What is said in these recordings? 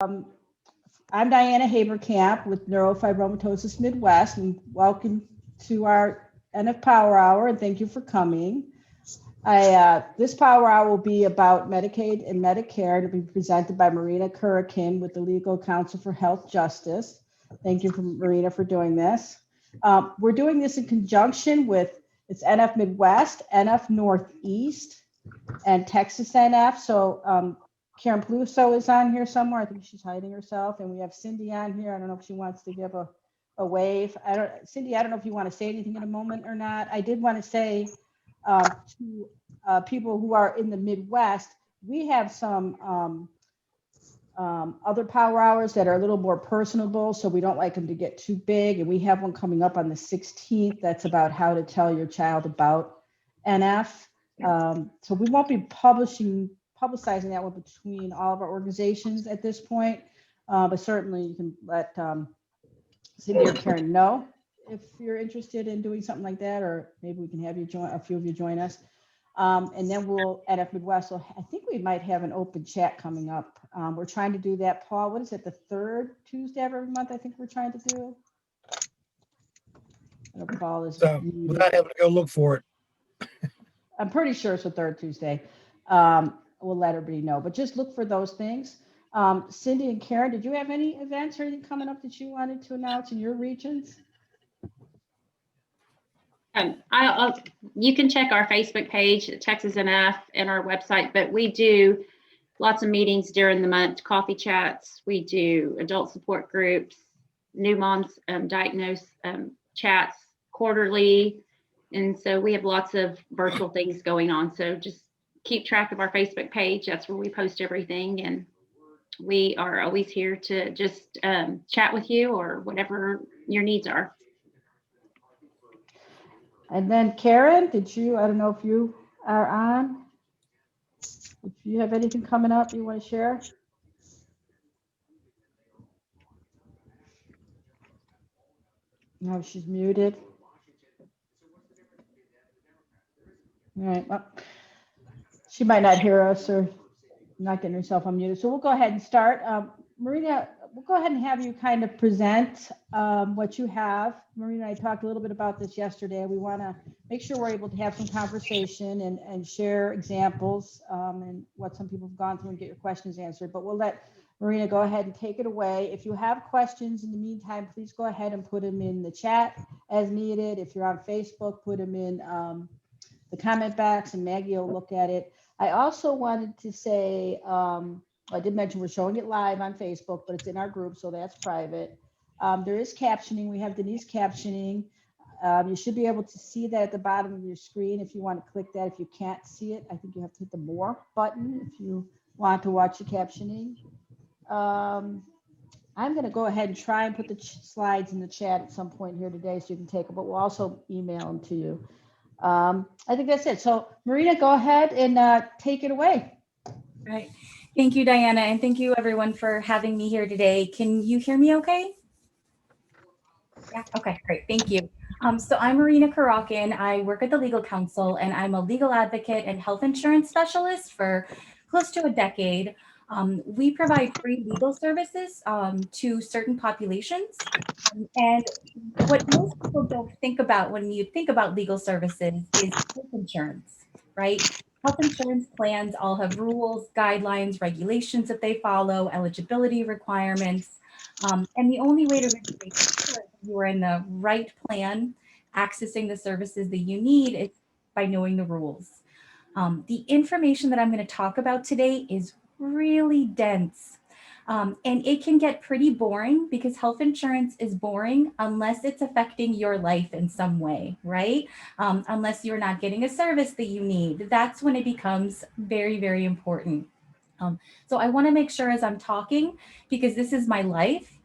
I'm Diana Haberkamp with Neurofibromatosis Midwest, and welcome to our NF Power Hour, and thank you for coming. This Power Hour will be about Medicaid and Medicare. It'll be presented by Marina Kurakin with the Legal Council for Health Justice. Thank you, Marina, for doing this. We're doing this in conjunction with it's NF Midwest, NF Northeast, and Texas NF. So Karen Pluso is on here somewhere. I think she's hiding herself. And we have Cindy on here. I don't know if she wants to give a wave. Cindy, I don't know if you want to say anything in a moment or not. I did want to say to people who are in the Midwest, we have some other power hours that are a little more personable, so we don't like them to get too big. And we have one coming up on the 16th that's about how to tell your child about NF. So we won't be publicizing that one between all of our organizations at this point, but certainly you can let Cindy or Karen know if you're interested in doing something like that, or maybe we can have you join, a few of you join us. And then we'll at NF Midwest. So I think we might have an open chat coming up. We're trying to do that, Paul. What is it? The third Tuesday of every month, I think we're trying to do. I know Paul is without having to go look for it. I'm pretty sure it's the third Tuesday. We'll let everybody know, but just look for those things. Cindy and Karen, did you have any events or anything coming up that you wanted to announce in your regions? You can check our Facebook page, Texas NF, and our website, but we do lots of meetings during the month, coffee chats. We do adult support groups, new moms diagnose chats quarterly. And so we have lots of virtual things going on. So just keep track of our Facebook page. That's where we post everything. And we are always here to just chat with you or whatever your needs are. And then Karen, I don't know if you are on. If you have anything coming up you want to share? No, she's muted. All right, well, she might not hear us or not getting herself unmuted. So we'll go ahead and start. Marina, we'll go ahead and have you kind of present what you have. Marina and I talked a little bit about this yesterday. We want to make sure we're able to have some conversation and share examples and what some people have gone through and get your questions answered. But we'll let Marina go ahead and take it away. If you have questions in the meantime, please go ahead and put them in the chat as needed. If you're on Facebook, put them in the comment box and Maggie will look at it. I also wanted to say, I did mention we're showing it live on Facebook, but it's in our group, so that's private. There is captioning. We have Denise captioning. You should be able to see that at the bottom of your screen if you want to click that. If you can't see it, I think you have to hit the more button if you want to watch the captioning. I'm going to go ahead and try and put the slides in the chat at some point here today so you can take them, but we'll also email them to you. I think that's it. So Marina, go ahead and take it away. Right. Thank you, Diana, and thank you everyone for having me here today. Can you hear me okay? Yeah, okay, great, thank you. So I'm Marina Kurakin. I work at the Legal Council and I'm a legal advocate and health insurance specialist for close to a decade. We provide free legal services to certain populations. And what most people don't think about when you think about legal services is health insurance, right? Health insurance plans all have rules, guidelines, regulations that they follow, eligibility requirements. And the only way to really make sure you are in the right plan, accessing the services that you need is by knowing the rules. The information that I'm going to talk about today is really dense. And it can get pretty boring because health insurance is boring unless it's affecting your life in some way, right? Unless you're not getting a service that you need. That's when it becomes very, very important. So I want to make sure as I'm talking, because this is my life,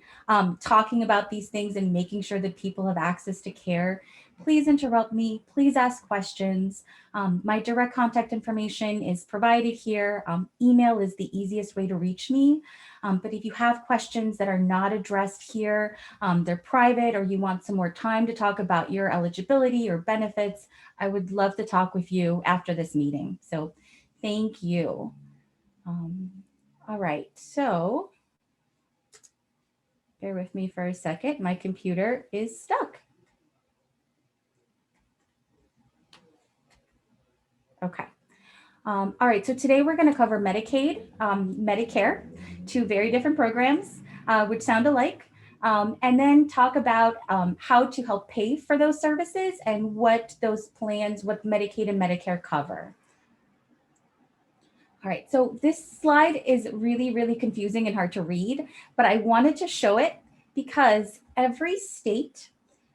talking about these things and making sure that people have access to care. Please interrupt me. Please ask questions. My direct contact information is provided here. Email is the easiest way to reach me. But if you have questions that are not addressed here, they're private, or you want some more time to talk about your eligibility or benefits, I would love to talk with you after this meeting. So thank you. All right, so Bear with me for a second. My computer is stuck. Okay. All right, so today we're going to cover Medicaid, Medicare, two very different programs, which sound alike, and then talk about how to help pay for those services and what those plans, what Medicaid and Medicare cover. All right, so this slide is really, really confusing and hard to read, but I wanted to show it because every state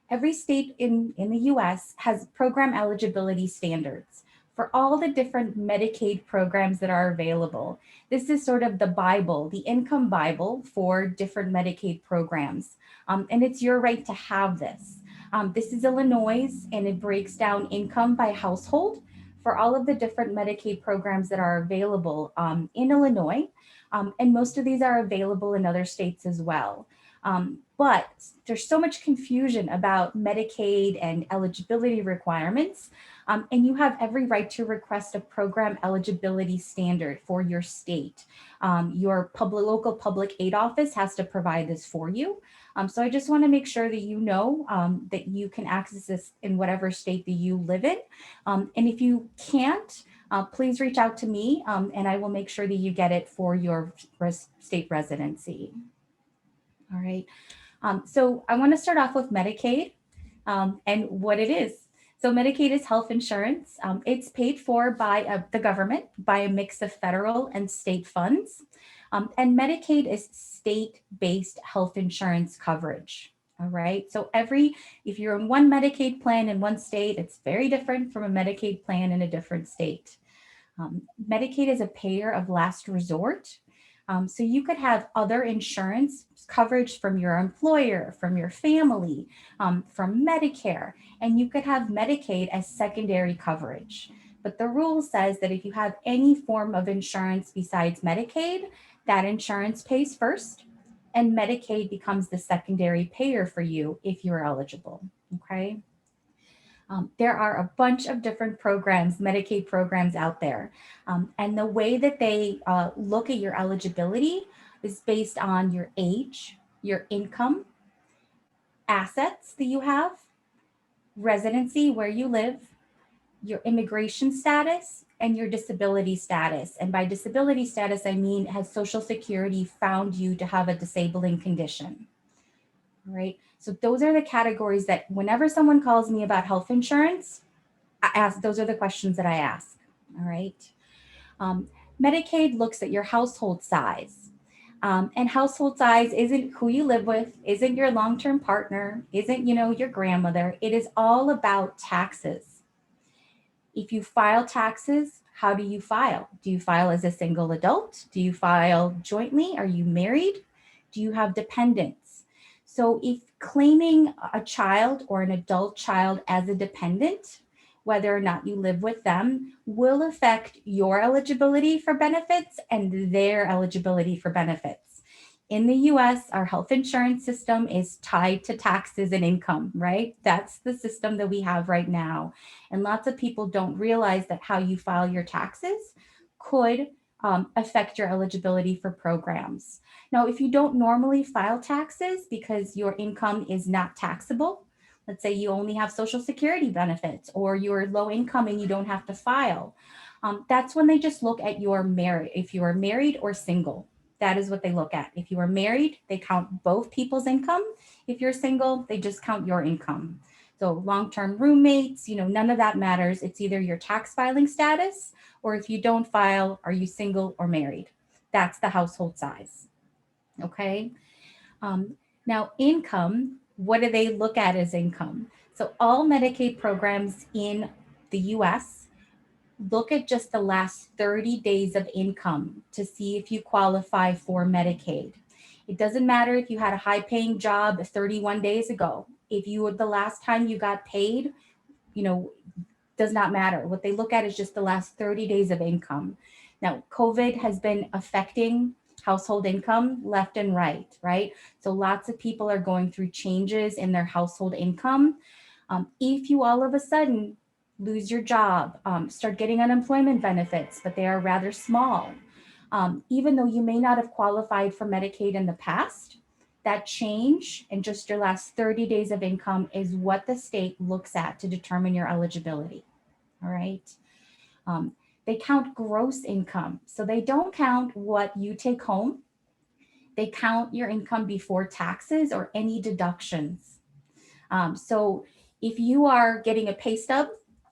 in the US has program eligibility standards for all the different Medicaid programs that are available. This is sort of the Bible, the income Bible for different Medicaid programs. And it's your right to have this. This is Illinois, and it breaks down income by household for all of the different Medicaid programs that are available in Illinois. And most of these are available in other states as well. But there's so much confusion about Medicaid and eligibility requirements, and you have every right to request a program eligibility standard for your state. Your local public aid office has to provide this for you. So I just want to make sure that you know that you can access this in whatever state that you live in. And if you can't, please reach out to me and I will make sure that you get it for your state residency. All right. So I want to start off with Medicaid and what it is. So Medicaid is health insurance. It's paid for by the government by a mix of federal and state funds. And Medicaid is state-based health insurance coverage. All right. So if you're in one Medicaid plan in one state, it's very different from a Medicaid plan in a different state. Medicaid is a payer of last resort. So you could have other insurance coverage from your employer, from your family, from Medicare, and you could have Medicaid as secondary coverage. But the rule says that if you have any form of insurance besides Medicaid, that insurance pays first, and Medicaid becomes the secondary payer for you if you're eligible, okay? There are a bunch of different programs, Medicaid programs out there. And the way that they look at your eligibility is based on your age, your income, assets that you have, residency, where you live, your immigration status, and your disability status. And by disability status, I mean, has Social Security found you to have a disabling condition? All right. So those are the categories that whenever someone calls me about health insurance, those are the questions that I ask. All right. Medicaid looks at your household size. And household size isn't who you live with, isn't your long-term partner, isn't, your grandmother. It is all about taxes. If you file taxes, how do you file? Do you file as a single adult? Do you file jointly? Are you married? Do you have dependents? So if claiming a child or an adult child as a dependent, whether or not you live with them, will affect your eligibility for benefits and their eligibility for benefits. In the US, our health insurance system is tied to taxes and income, right? That's the system that we have right now. And lots of people don't realize that how you file your taxes could affect your eligibility for programs. Now, if you don't normally file taxes because your income is not taxable, let's say you only have Social Security benefits or you're low income and you don't have to file, that's when they just look at your marriage, if you are married or single. That is what they look at. If you are married, they count both people's income. If you're single, they just count your income. So long-term roommates, none of that matters. It's either your tax filing status, or if you don't file, are you single or married? That's the household size. Okay. Now income, what do they look at as income? So all Medicaid programs in the US look at just the last 30 days of income to see if you qualify for Medicaid. It doesn't matter if you had a high paying job 31 days ago. If the last time you got paid, does not matter. What they look at is just the last 30 days of income. Now, COVID has been affecting household income left and right? So lots of people are going through changes in their household income. If you all of a sudden lose your job, start getting unemployment benefits, but they are rather small, even though you may not have qualified for Medicaid in the past, That change in just your last 30 days of income is what the state looks at to determine your eligibility. All right. They count gross income. So they don't count what you take home. They count your income before taxes or any deductions. So if you are getting a pay stub,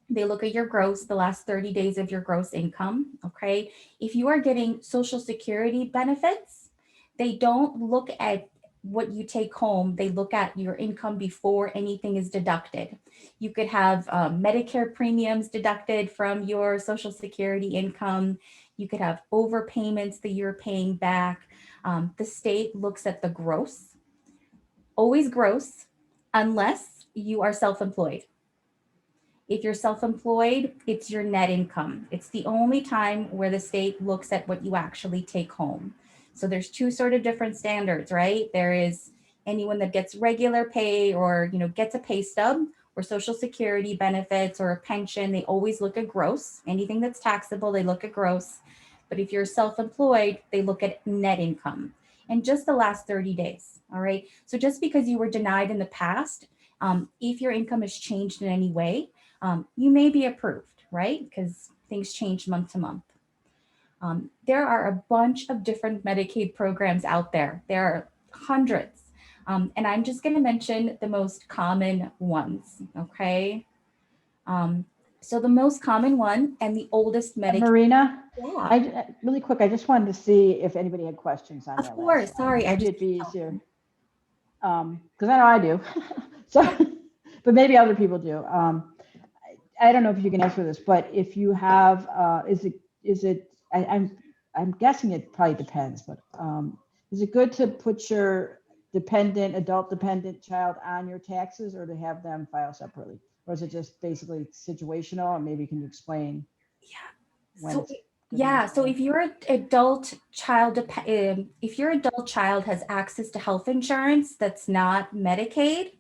they look at your gross, the last 30 days of your gross income, okay? If you are getting Social Security benefits, they don't look at what you take home. They look at your income before anything is deducted. You could have Medicare premiums deducted from your Social Security income. You could have overpayments that you're paying back. The state looks at the gross, always gross, unless you are self-employed. If you're self-employed, it's your net income. It's the only time where the state looks at what you actually take home. So there's two sort of different standards, right? There is anyone that gets regular pay or, gets a pay stub or Social Security benefits or a pension, they always look at gross. Anything that's taxable, they look at gross. But if you're self-employed, they look at net income and just the last 30 days, all right? So just because you were denied in the past, if your income has changed in any way, you may be approved, right? Because things change month to month. There are a bunch of different Medicaid programs out there. There are hundreds. And I'm just going to mention the most common ones, okay? So the most common one and the oldest Medicaid. Marina, Yeah, really quick, I just wanted to see if anybody had questions on that. of course. Sorry, It'd be easier. Because I know I do. So, but maybe other people do. I don't know if you can answer this, but if you have, I'm guessing it probably depends, but is it good to put your adult dependent child on your taxes or to have them file separately? Or is it just basically situational? And maybe can you explain? So if your adult child, if your adult child has access to health insurance that's not Medicaid,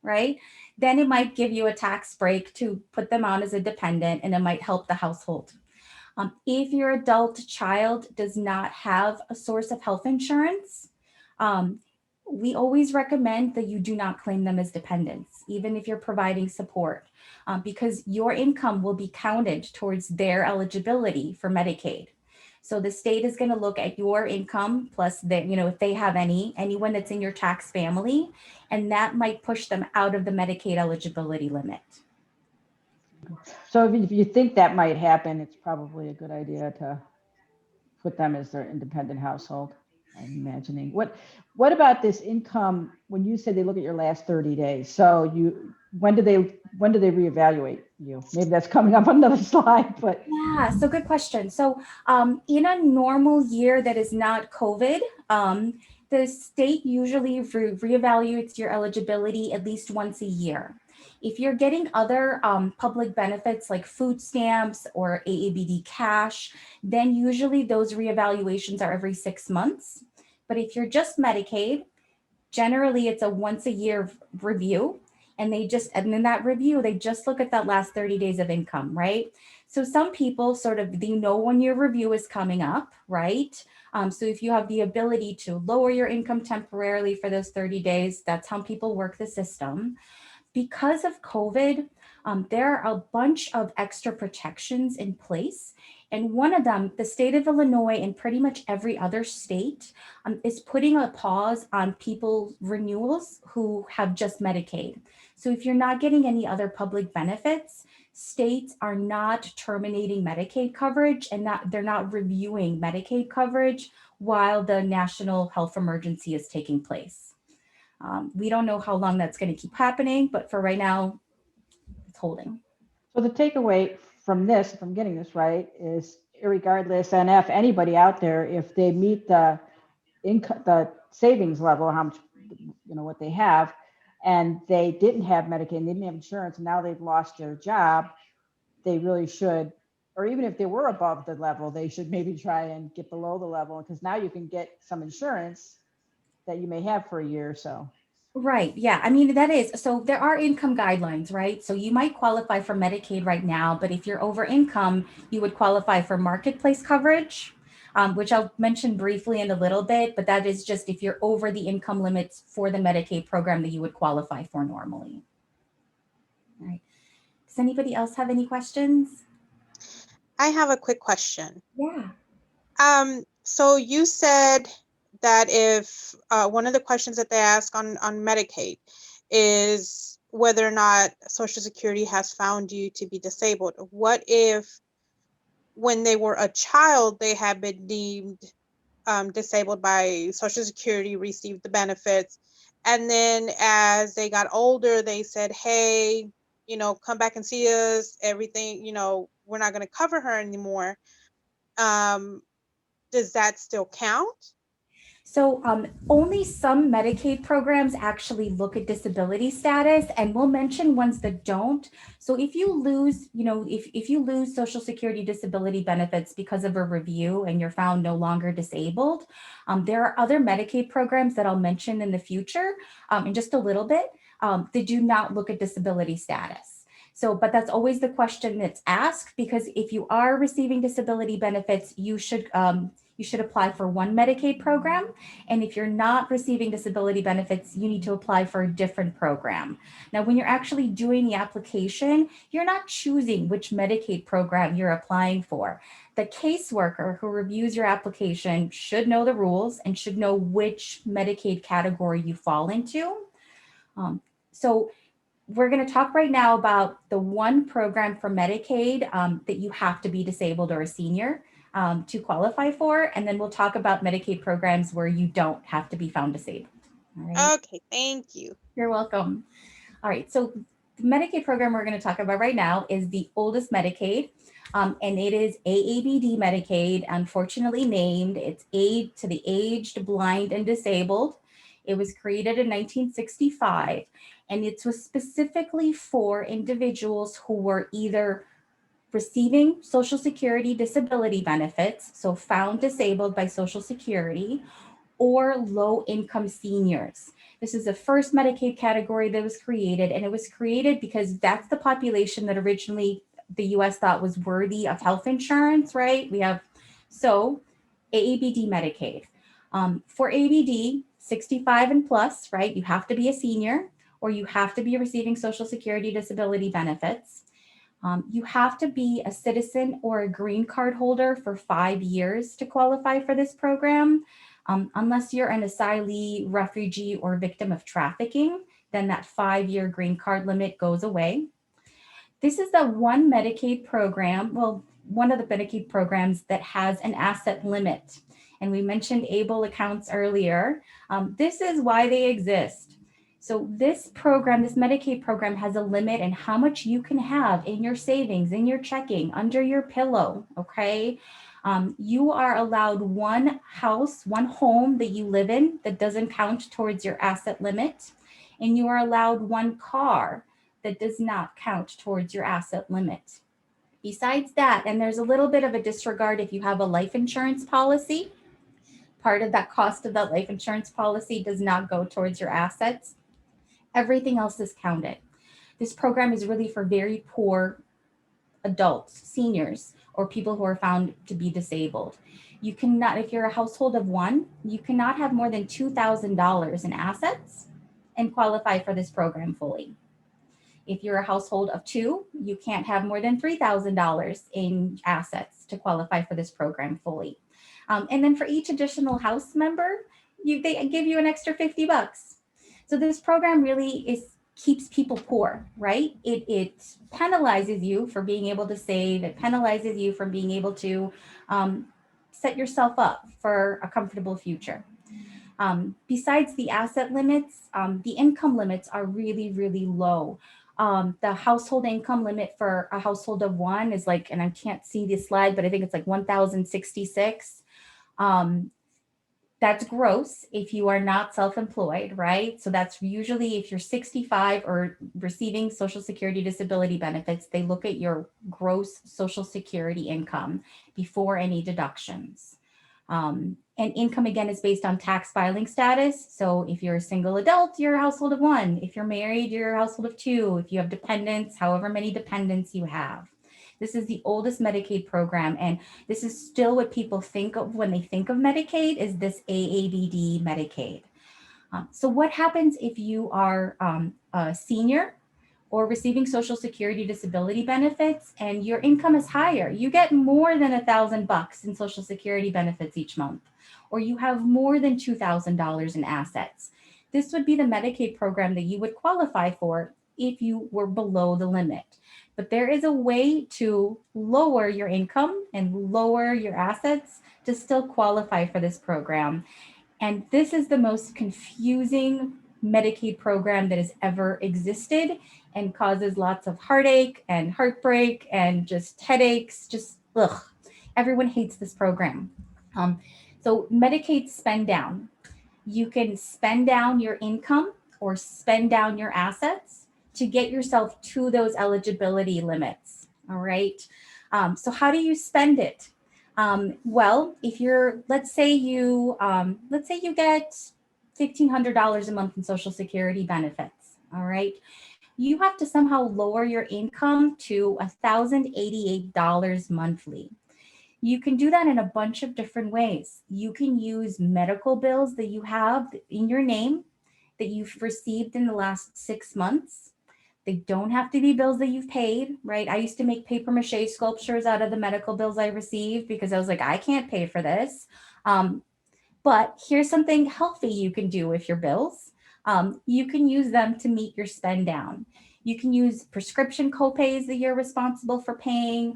right? Then it might give you a tax break to put them on as a dependent and it might help the household. If your adult child does not have a source of health insurance, we always recommend that you do not claim them as dependents, even if you're providing support, because your income will be counted towards their eligibility for Medicaid. So the state is going to look at your income plus if they have anyone that's in your tax family, and that might push them out of the Medicaid eligibility limit. So if you think that might happen, it's probably a good idea to put them as their independent household. I'm imagining. What about this income? When you say they look at your last 30 days, so when do they reevaluate you? Maybe that's coming up on another slide, but yeah, so good question. So in a normal year that is not COVID, the state usually reevaluates your eligibility at least once a year. If you're getting other public benefits like food stamps or AABD cash, then usually those reevaluations are every 6 months. But if you're just Medicaid, generally it's a once a year review. And in that review, they just look at that last 30 days of income, right? So some people sort of, when your review is coming up, right? So if you have the ability to lower your income temporarily for those 30 days, that's how people work the system. Because of COVID, there are a bunch of extra protections in place. And one of them, the state of Illinois and pretty much every other state is putting a pause on people's renewals who have just Medicaid. So if you're not getting any other public benefits, states are not terminating Medicaid coverage and they're not reviewing Medicaid coverage while the national health emergency is taking place. We don't know how long that's going to keep happening, but for right now, it's holding. So the takeaway from this, if I'm getting this right, is irregardless, and if anybody out there, if they meet the income, the savings level, how much, what they have, and they didn't have Medicaid, and they didn't have insurance, and now they've lost their job, they really should, or even if they were above the level, they should maybe try and get below the level, because now you can get some insurance that you may have for a year or so. Right. Yeah. I mean, that is, so there are income guidelines, right? So you might qualify for Medicaid right now, but if you're over income, you would qualify for marketplace coverage. which I'll mention briefly in a little bit, but that is just if you're over the income limits for the Medicaid program that you would qualify for normally. All right. Does anybody else have any questions? I have a quick question. Yeah. So you said that if one of the questions that they ask on Medicaid is whether or not Social Security has found you to be disabled. What if when they were a child, they had been deemed disabled by Social Security, received the benefits, and then as they got older, they said, hey, you know, come back and see us, everything, you know, we're not going to cover her anymore. Does that still count? So only some Medicaid programs actually look at disability status, and we'll mention ones that don't. So if you lose, you know, if you lose Social Security disability benefits because of a review and you're found no longer disabled, there are other Medicaid programs that I'll mention in the future in just a little bit that do not look at disability status. So, but that's always the question that's asked, because if you are receiving disability benefits, you should apply for one Medicaid program. And if you're not receiving disability benefits, you need to apply for a different program. Now, when you're actually doing the application, you're not choosing which Medicaid program you're applying for. The caseworker who reviews your application should know the rules and should know which Medicaid category you fall into. So we're going to talk right now about the one program for Medicaid that you have to be disabled or a senior to qualify for. And then we'll talk about Medicaid programs where you don't have to be found disabled. All right. Okay, thank you. You're welcome. All right. So the Medicaid program we're going to talk about right now is the oldest Medicaid. And it is AABD Medicaid, unfortunately named. It's Aid to the Aged, Blind, and Disabled. It was created in 1965, and it was specifically for individuals who were either receiving Social Security disability benefits, so found disabled by Social Security, or low-income seniors. This is the first Medicaid category that was created, and it was created because that's the population that originally the US thought was worthy of health insurance, right? So AABD Medicaid. For ABD, 65 and plus, right? You have to be a senior, or you have to be receiving Social Security disability benefits. You have to be a citizen or a green card holder for 5 years to qualify for this program. Unless you're an asylee, refugee, or victim of trafficking, then that 5-year green card limit goes away. This is the one Medicaid program, well, one of the Medicaid programs that has an asset limit. And we mentioned ABLE accounts earlier. This is why they exist. So this program, this Medicaid program, has a limit in how much you can have in your savings, in your checking, under your pillow, okay? You are allowed one house, one home that you live in that doesn't count towards your asset limit. And you are allowed one car that does not count towards your asset limit. Besides that, and there's a little bit of a disregard if you have a life insurance policy. Part of that cost of that life insurance policy does not go towards your assets. Everything else is counted. This program is really for very poor adults, seniors, or people who are found to be disabled. You cannot, if you're a household of one, you cannot have more than $2,000 in assets and qualify for this program fully. If you're a household of two, you can't have more than $3,000 in assets to qualify for this program fully. And then for each additional house member, they give you an extra $50. So this program really keeps people poor, right? It penalizes you for being able to save. It penalizes you for being able to set yourself up for a comfortable future. Besides the asset limits, the income limits are really, really low. The household income limit for a household of one is like, and I can't see this slide, but I think it's like 1,066. That's gross if you are not self-employed, right? So that's usually if you're 65 or receiving Social Security disability benefits, they look at your gross Social Security income before any deductions. And income, again, is based on tax filing status. So if you're a single adult, you're a household of one. If you're married, you're a household of two. If you have dependents, however many dependents you have. This is the oldest Medicaid program, and this is still what people think of when they think of Medicaid, is this AABD Medicaid. So what happens if you are a senior or receiving Social Security disability benefits and your income is higher? You get more than $1,000 in Social Security benefits each month, or you have more than $2,000 in assets. This would be the Medicaid program that you would qualify for if you were below the limit. But there is a way to lower your income and lower your assets to still qualify for this program. And this is the most confusing Medicaid program that has ever existed, and causes lots of heartache and heartbreak and just headaches. Just ugh. Everyone hates this program. So Medicaid spend down. You can spend down your income or spend down your assets to get yourself to those eligibility limits. All right. So how do you spend it? Well, if you're, let's say you get $1,500 a month in Social Security benefits. All right. You have to somehow lower your income to $1,088 monthly. You can do that in a bunch of different ways. You can use medical bills that you have in your name that you've received in the last 6 months. They don't have to be bills that you've paid, right? I used to make paper mache sculptures out of the medical bills I received because I was like, I can't pay for this. But here's something healthy you can do with your bills. You can use them to meet your spend down. You can use prescription copays that you're responsible for paying,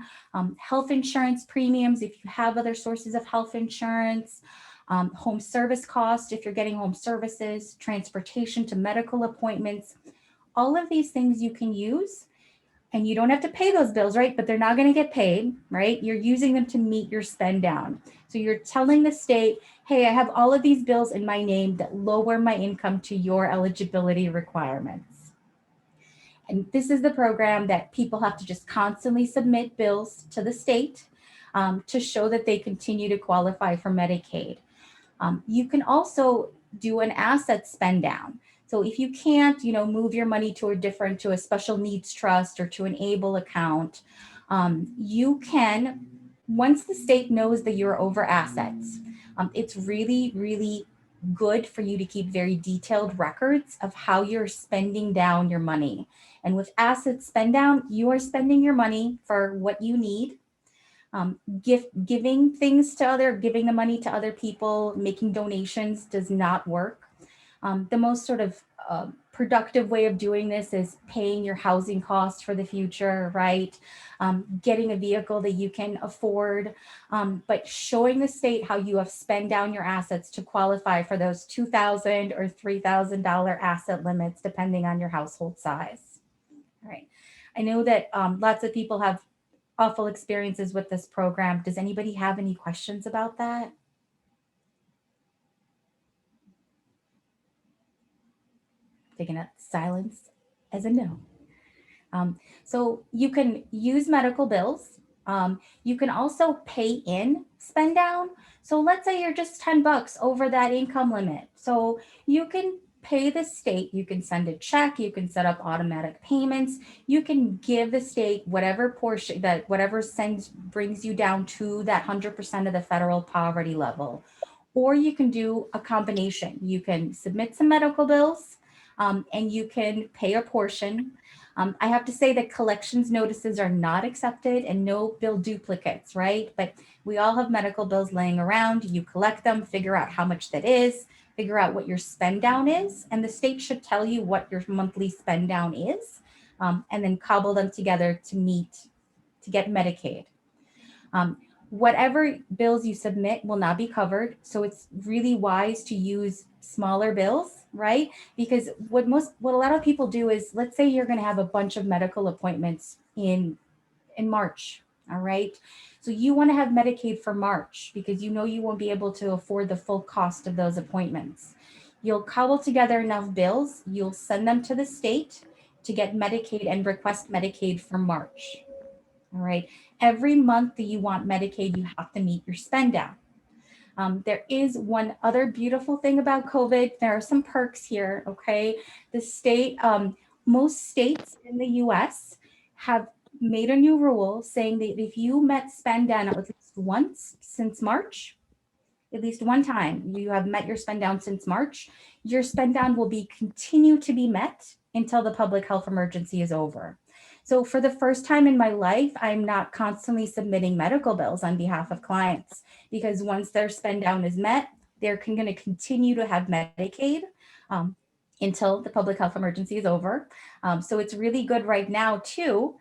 health insurance premiums if you have other sources of health insurance, home service costs if you're getting home services, transportation to medical appointments. All of these things you can use, and you don't have to pay those bills, right? But they're not going to get paid, right? You're using them to meet your spend down. So you're telling the state, hey, I have all of these bills in my name that lower my income to your eligibility requirements. And this is the program that people have to just constantly submit bills to the state to show that they continue to qualify for Medicaid. You can also do an asset spend down. So if you can't, move your money to a special needs trust or to an ABLE account, you can, once the state knows that you're over assets, it's really, really good for you to keep very detailed records of how you're spending down your money. And with asset spend down, you are spending your money for what you need. Giving the money to other people, making donations does not work. The most sort of productive way of doing this is paying your housing costs for the future, right? Getting a vehicle that you can afford, but showing the state how you have spent down your assets to qualify for those $2,000 or $3,000 asset limits, depending on your household size. All right. I know that lots of people have awful experiences with this program. Does anybody have any questions about that? Taking a silence as a no. So you can use medical bills. You can also pay in spend down. So let's say you're just $10 over that income limit. So you can pay the state, you can send a check, you can set up automatic payments, you can give the state whatever portion whatever brings you down to that 100% of the federal poverty level. Or you can do a combination. You can submit some medical bills, and you can pay a portion. I have to say that collections notices are not accepted and no bill duplicates, right? But we all have medical bills laying around. You collect them, figure out how much that is, figure out what your spend down is, and the state should tell you what your monthly spend down is, and then cobble them together to get Medicaid. Whatever bills you submit will not be covered. So it's really wise to use smaller bills, right? Because what a lot of people do is, let's say you're going to have a bunch of medical appointments in March. All right. So you want to have Medicaid for March because you won't be able to afford the full cost of those appointments. You'll cobble together enough bills. You'll send them to the state to get Medicaid and request Medicaid for March. All right. Every month that you want Medicaid, you have to meet your spend down. There is one other beautiful thing about COVID. There are some perks here. Okay. The state, most states in the US have made a new rule saying that if you met spend down at least once since March, at least one time you have met your spend down since March, your spend down will continue to be met until the public health emergency is over. So for the first time in my life, I'm not constantly submitting medical bills on behalf of clients, because once their spend down is met, they're going to continue to have Medicaid until the public health emergency is over. So it's really good right now too.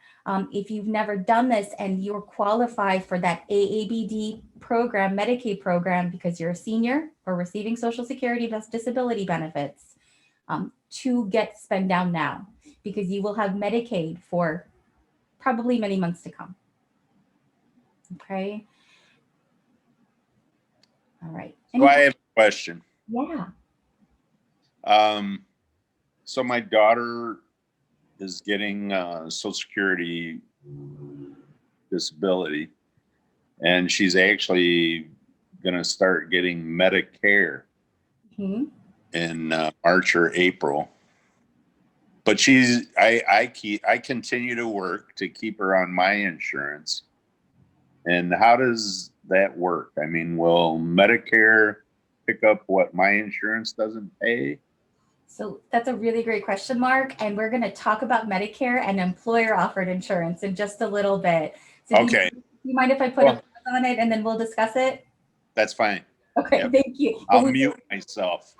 If you've never done this and you're qualified for that AABD program, Medicaid program, because you're a senior or receiving Social Security disability benefits, to get spend down now, because you will have Medicaid for probably many months to come. Okay. All right. So I have a question. Yeah. So my daughter is getting Social Security disability, and she's actually going to start getting Medicare in March or April. But I continue to work to keep her on my insurance. And how does that work? I mean, will Medicare pick up what my insurance doesn't pay? So that's a really great question, Mark. And we're going to talk about Medicare and employer offered insurance in just a little bit. So Okay. Do you mind if I put a pause on it and then we'll discuss it? That's fine. Okay, Yep. Thank you. I'll mute myself.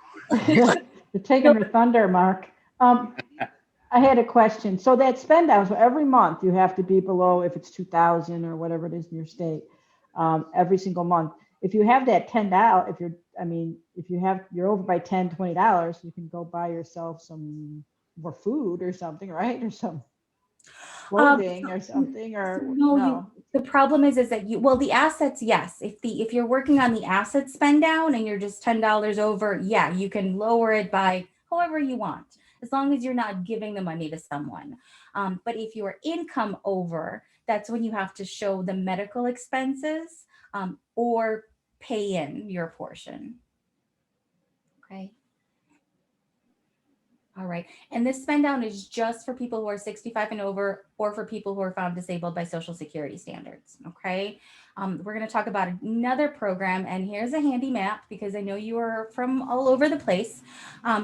You're taking your thunder, Mark. I had a question. So that spend down, so every month you have to be below, if it's 2,000 or whatever it is in your state, every single month. If you have that $10, you're over by $10, $20, you can go buy yourself some more food or something, right? Or some clothing or something, or no? The problem is that the assets, yes. If you're working on the asset spend down and you're just $10 over, yeah, you can lower it by however you want, as long as you're not giving the money to someone. But if your income over, that's when you have to show the medical expenses or pay in your portion. Okay. All right. And this spend down is just for people who are 65 and over, or for people who are found disabled by Social Security standards. Okay. We're going to talk about another program, and here's a handy map because I know you are from all over the place.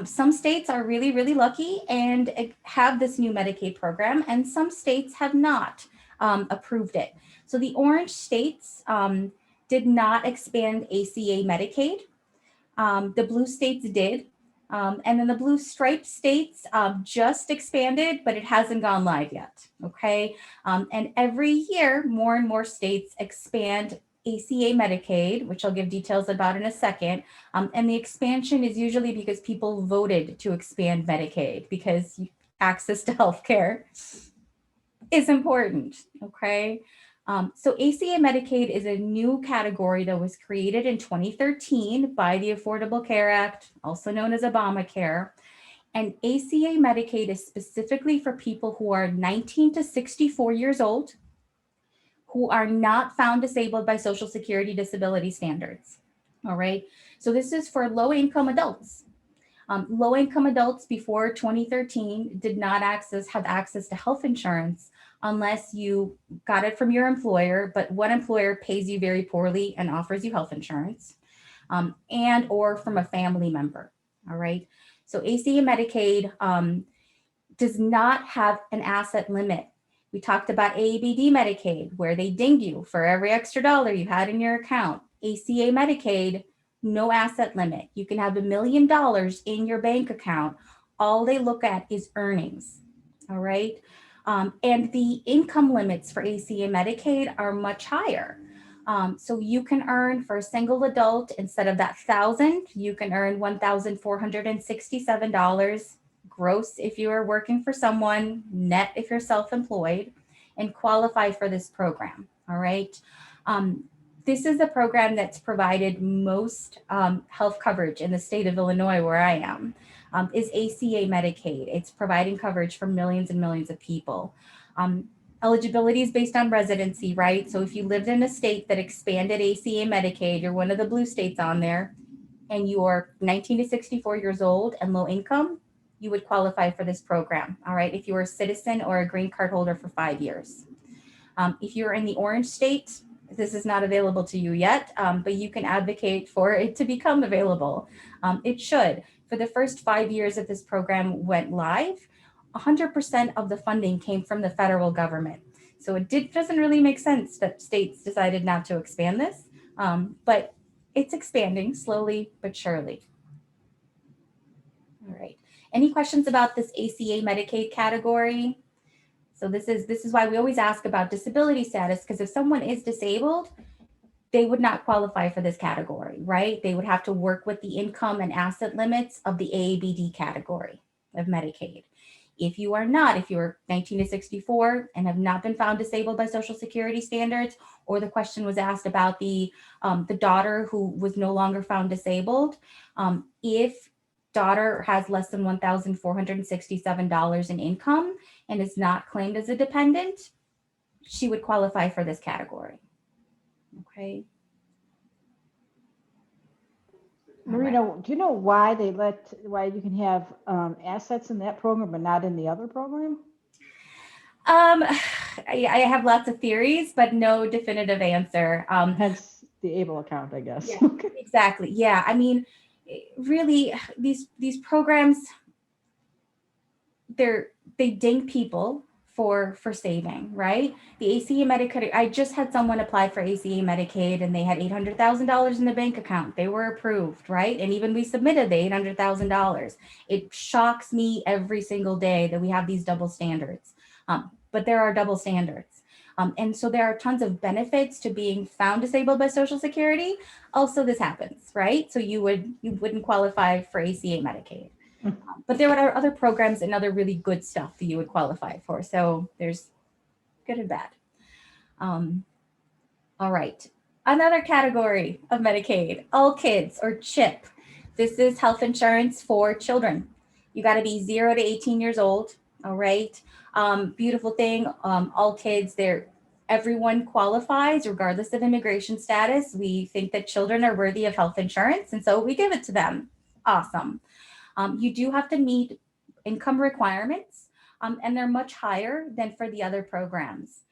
Some states are really, really lucky and have this new Medicaid program, and some states have not approved it. So the orange states did not expand ACA Medicaid. The blue states did. And then the blue stripe states just expanded, but it hasn't gone live yet. Okay. And every year, more and more states expand ACA Medicaid, which I'll give details about in a second. And the expansion is usually because people voted to expand Medicaid, because access to healthcare is important. Okay. So ACA Medicaid is a new category that was created in 2013 by the Affordable Care Act, also known as Obamacare. And ACA Medicaid is specifically for people who are 19 to 64 years old, who are not found disabled by Social Security disability standards. All right. So this is for low-income adults. Low-income adults before 2013 did not have access to health insurance unless you got it from your employer, but one employer pays you very poorly and offers you health insurance, and or from a family member. All right. So ACA Medicaid does not have an asset limit. We talked about AABD Medicaid, where they dinged you for every extra dollar you had in your account. ACA Medicaid, no asset limit. You can have $1 million in your bank account. All they look at is earnings. All right. And the income limits for ACA Medicaid are much higher. So you can earn, for a single adult, instead of that $1,000, you can earn $1,467 gross if you are working for someone, net if you're self-employed, and qualify for this program. All right. This is the program that's provided most health coverage in the state of Illinois, where I am. Is ACA Medicaid. It's providing coverage for millions and millions of people. Eligibility is based on residency, right? So if you lived in a state that expanded ACA Medicaid, you're one of the blue states on there, and you are 19 to 64 years old and low income, you would qualify for this program. All right. If you are a citizen or a green card holder for 5 years. If you're in the orange state, this is not available to you yet, but you can advocate for it to become available. It should. For the first 5 years that this program went live, 100% of the funding came from the federal government. So it doesn't really make sense that states decided not to expand this, but it's expanding slowly but surely. All right. Any questions about this ACA Medicaid category? So this is why we always ask about disability status, because if someone is disabled, they would not qualify for this category, right? They would have to work with the income and asset limits of the AABD category of Medicaid. If you are not, if you're 19 to 64 and have not been found disabled by Social Security standards, or the question was asked about the daughter who was no longer found disabled, if daughter has less than $1,467 in income and is not claimed as a dependent, she would qualify for this category. Okay. Marina, do you know why you can have assets in that program but not in the other program? I have lots of theories, but no definitive answer. Hence the ABLE account, I guess. Yeah, exactly. Yeah. I mean, really, these programs, they ding people for saving, right? The ACA Medicaid, I just had someone apply for ACA Medicaid and they had $800,000 in the bank account. They were approved, right? And even we submitted the $800,000. It shocks me every single day that we have these double standards, but there are double standards. And so there are tons of benefits to being found disabled by Social Security. Also, this happens, right? So you wouldn't qualify for ACA Medicaid. But there are other programs and other really good stuff that you would qualify for. So there's good and bad. All right. Another category of Medicaid, All Kids or CHIP. This is health insurance for children. You got to be 0 to 18 years old. All right. Beautiful thing. All Kids, everyone qualifies regardless of immigration status. We think that children are worthy of health insurance, and so we give it to them. Awesome. You do have to meet income requirements, and they're much higher than for the other programs.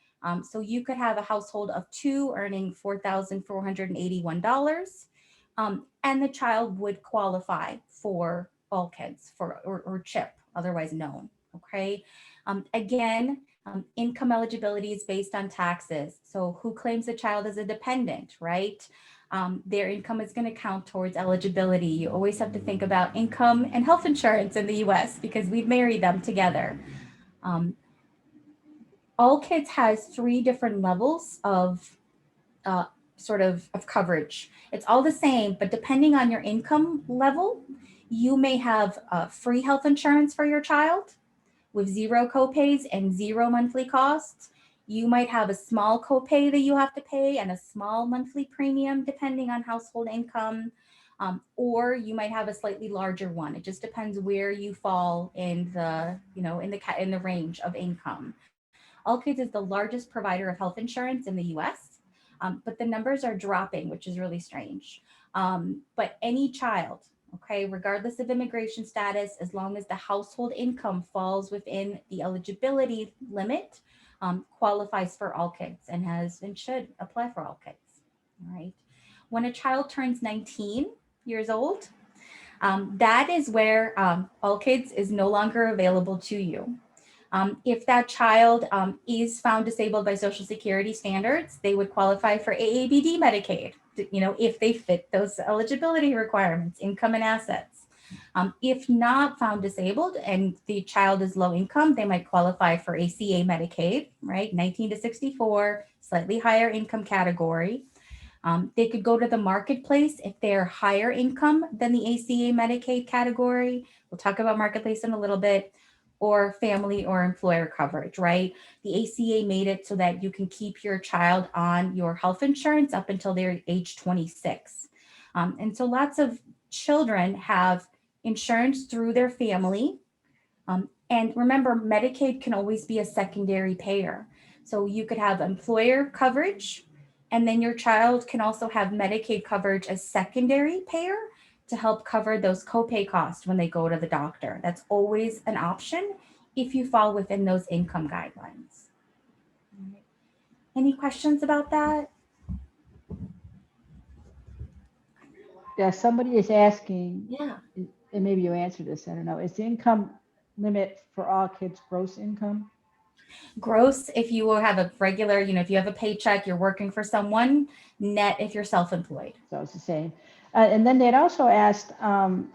So you could have a household of 2 earning $4,481, and the child would qualify for All Kids or CHIP, otherwise known. Okay. Again, income eligibility is based on taxes. So who claims the child as a dependent, right? Their income is going to count towards eligibility. You always have to think about income and health insurance in the US because we've married them together. All Kids has 3 different levels of of coverage. It's all the same, but depending on your income level, you may have free health insurance for your child with 0 copays and 0 monthly costs. You might have a small copay that you have to pay and a small monthly premium depending on household income, or you might have a slightly larger one. It just depends where you fall in the range of income. All Kids is the largest provider of health insurance in the U.S., but the numbers are dropping, which is really strange. But any child, okay, regardless of immigration status, as long as the household income falls within the eligibility limit, qualifies for All Kids and should apply for All Kids. All right. When a child turns 19 years old, that is where All Kids is no longer available to you. If that child is found disabled by Social Security standards, they would qualify for AABD Medicaid, if they fit those eligibility requirements, income and assets. If not found disabled and the child is low income, they might qualify for ACA Medicaid, right? 19 to 64, slightly higher income category. They could go to the marketplace if they're higher income than the ACA Medicaid category. We'll talk about marketplace in a little bit, or family or employer coverage, right? The ACA made it so that you can keep your child on your health insurance up until they're age 26. And so lots of children have insurance through their family. And remember, Medicaid can always be a secondary payer. So you could have employer coverage, and then your child can also have Medicaid coverage as secondary payer to help cover those copay costs when they go to the doctor. That's always an option if you fall within those income guidelines. Any questions about that? Yeah, somebody is asking, Yeah. and maybe you answered this, I don't know, is the income limit for all kids gross income? Gross, if you have a regular, if you have a paycheck, you're working for someone. Net, if you're self-employed. So it's the same. And then they'd also asked how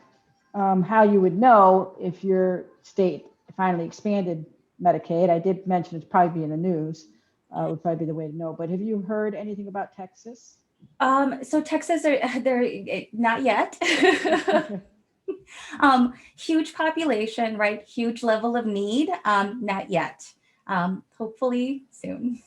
you would know if your state finally expanded Medicaid. I did mention it's probably be in the news, would probably be the way to know. But have you heard anything about Texas? So Texas, they're not yet. Huge population, right? Huge level of need. Not yet. Hopefully soon.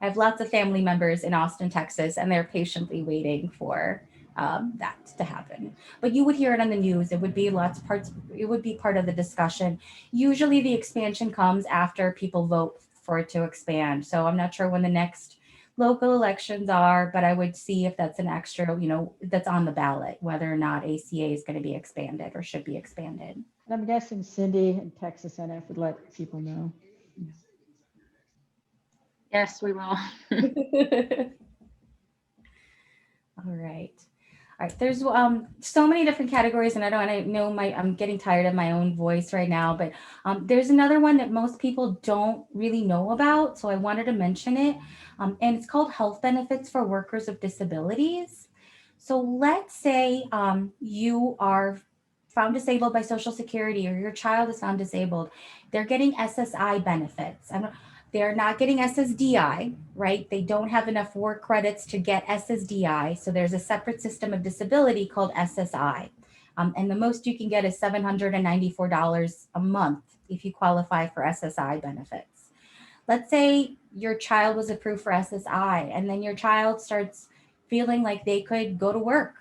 I have lots of family members in Austin, Texas, and they're patiently waiting for that to happen. But you would hear it on the news. It would be it would be part of the discussion. Usually the expansion comes after people vote for it to expand. So I'm not sure when the next local elections are, but I would see if that's an extra, that's on the ballot, whether or not ACA is going to be expanded or should be expanded. And I'm guessing Cindy in Texas NF would let people know. Yes, we will. All right. All right. There's so many different categories, and I know I'm getting tired of my own voice right now, but there's another one that most people don't really know about, so I wanted to mention it, and it's called health benefits for workers with disabilities. So let's say you are found disabled by Social Security, or your child is found disabled. They're getting SSI benefits. They're not getting SSDI, right? They don't have enough work credits to get SSDI. So there's a separate system of disability called SSI. And the most you can get is $794 a month if you qualify for SSI benefits. Let's say your child was approved for SSI, and then your child starts feeling like they could go to work.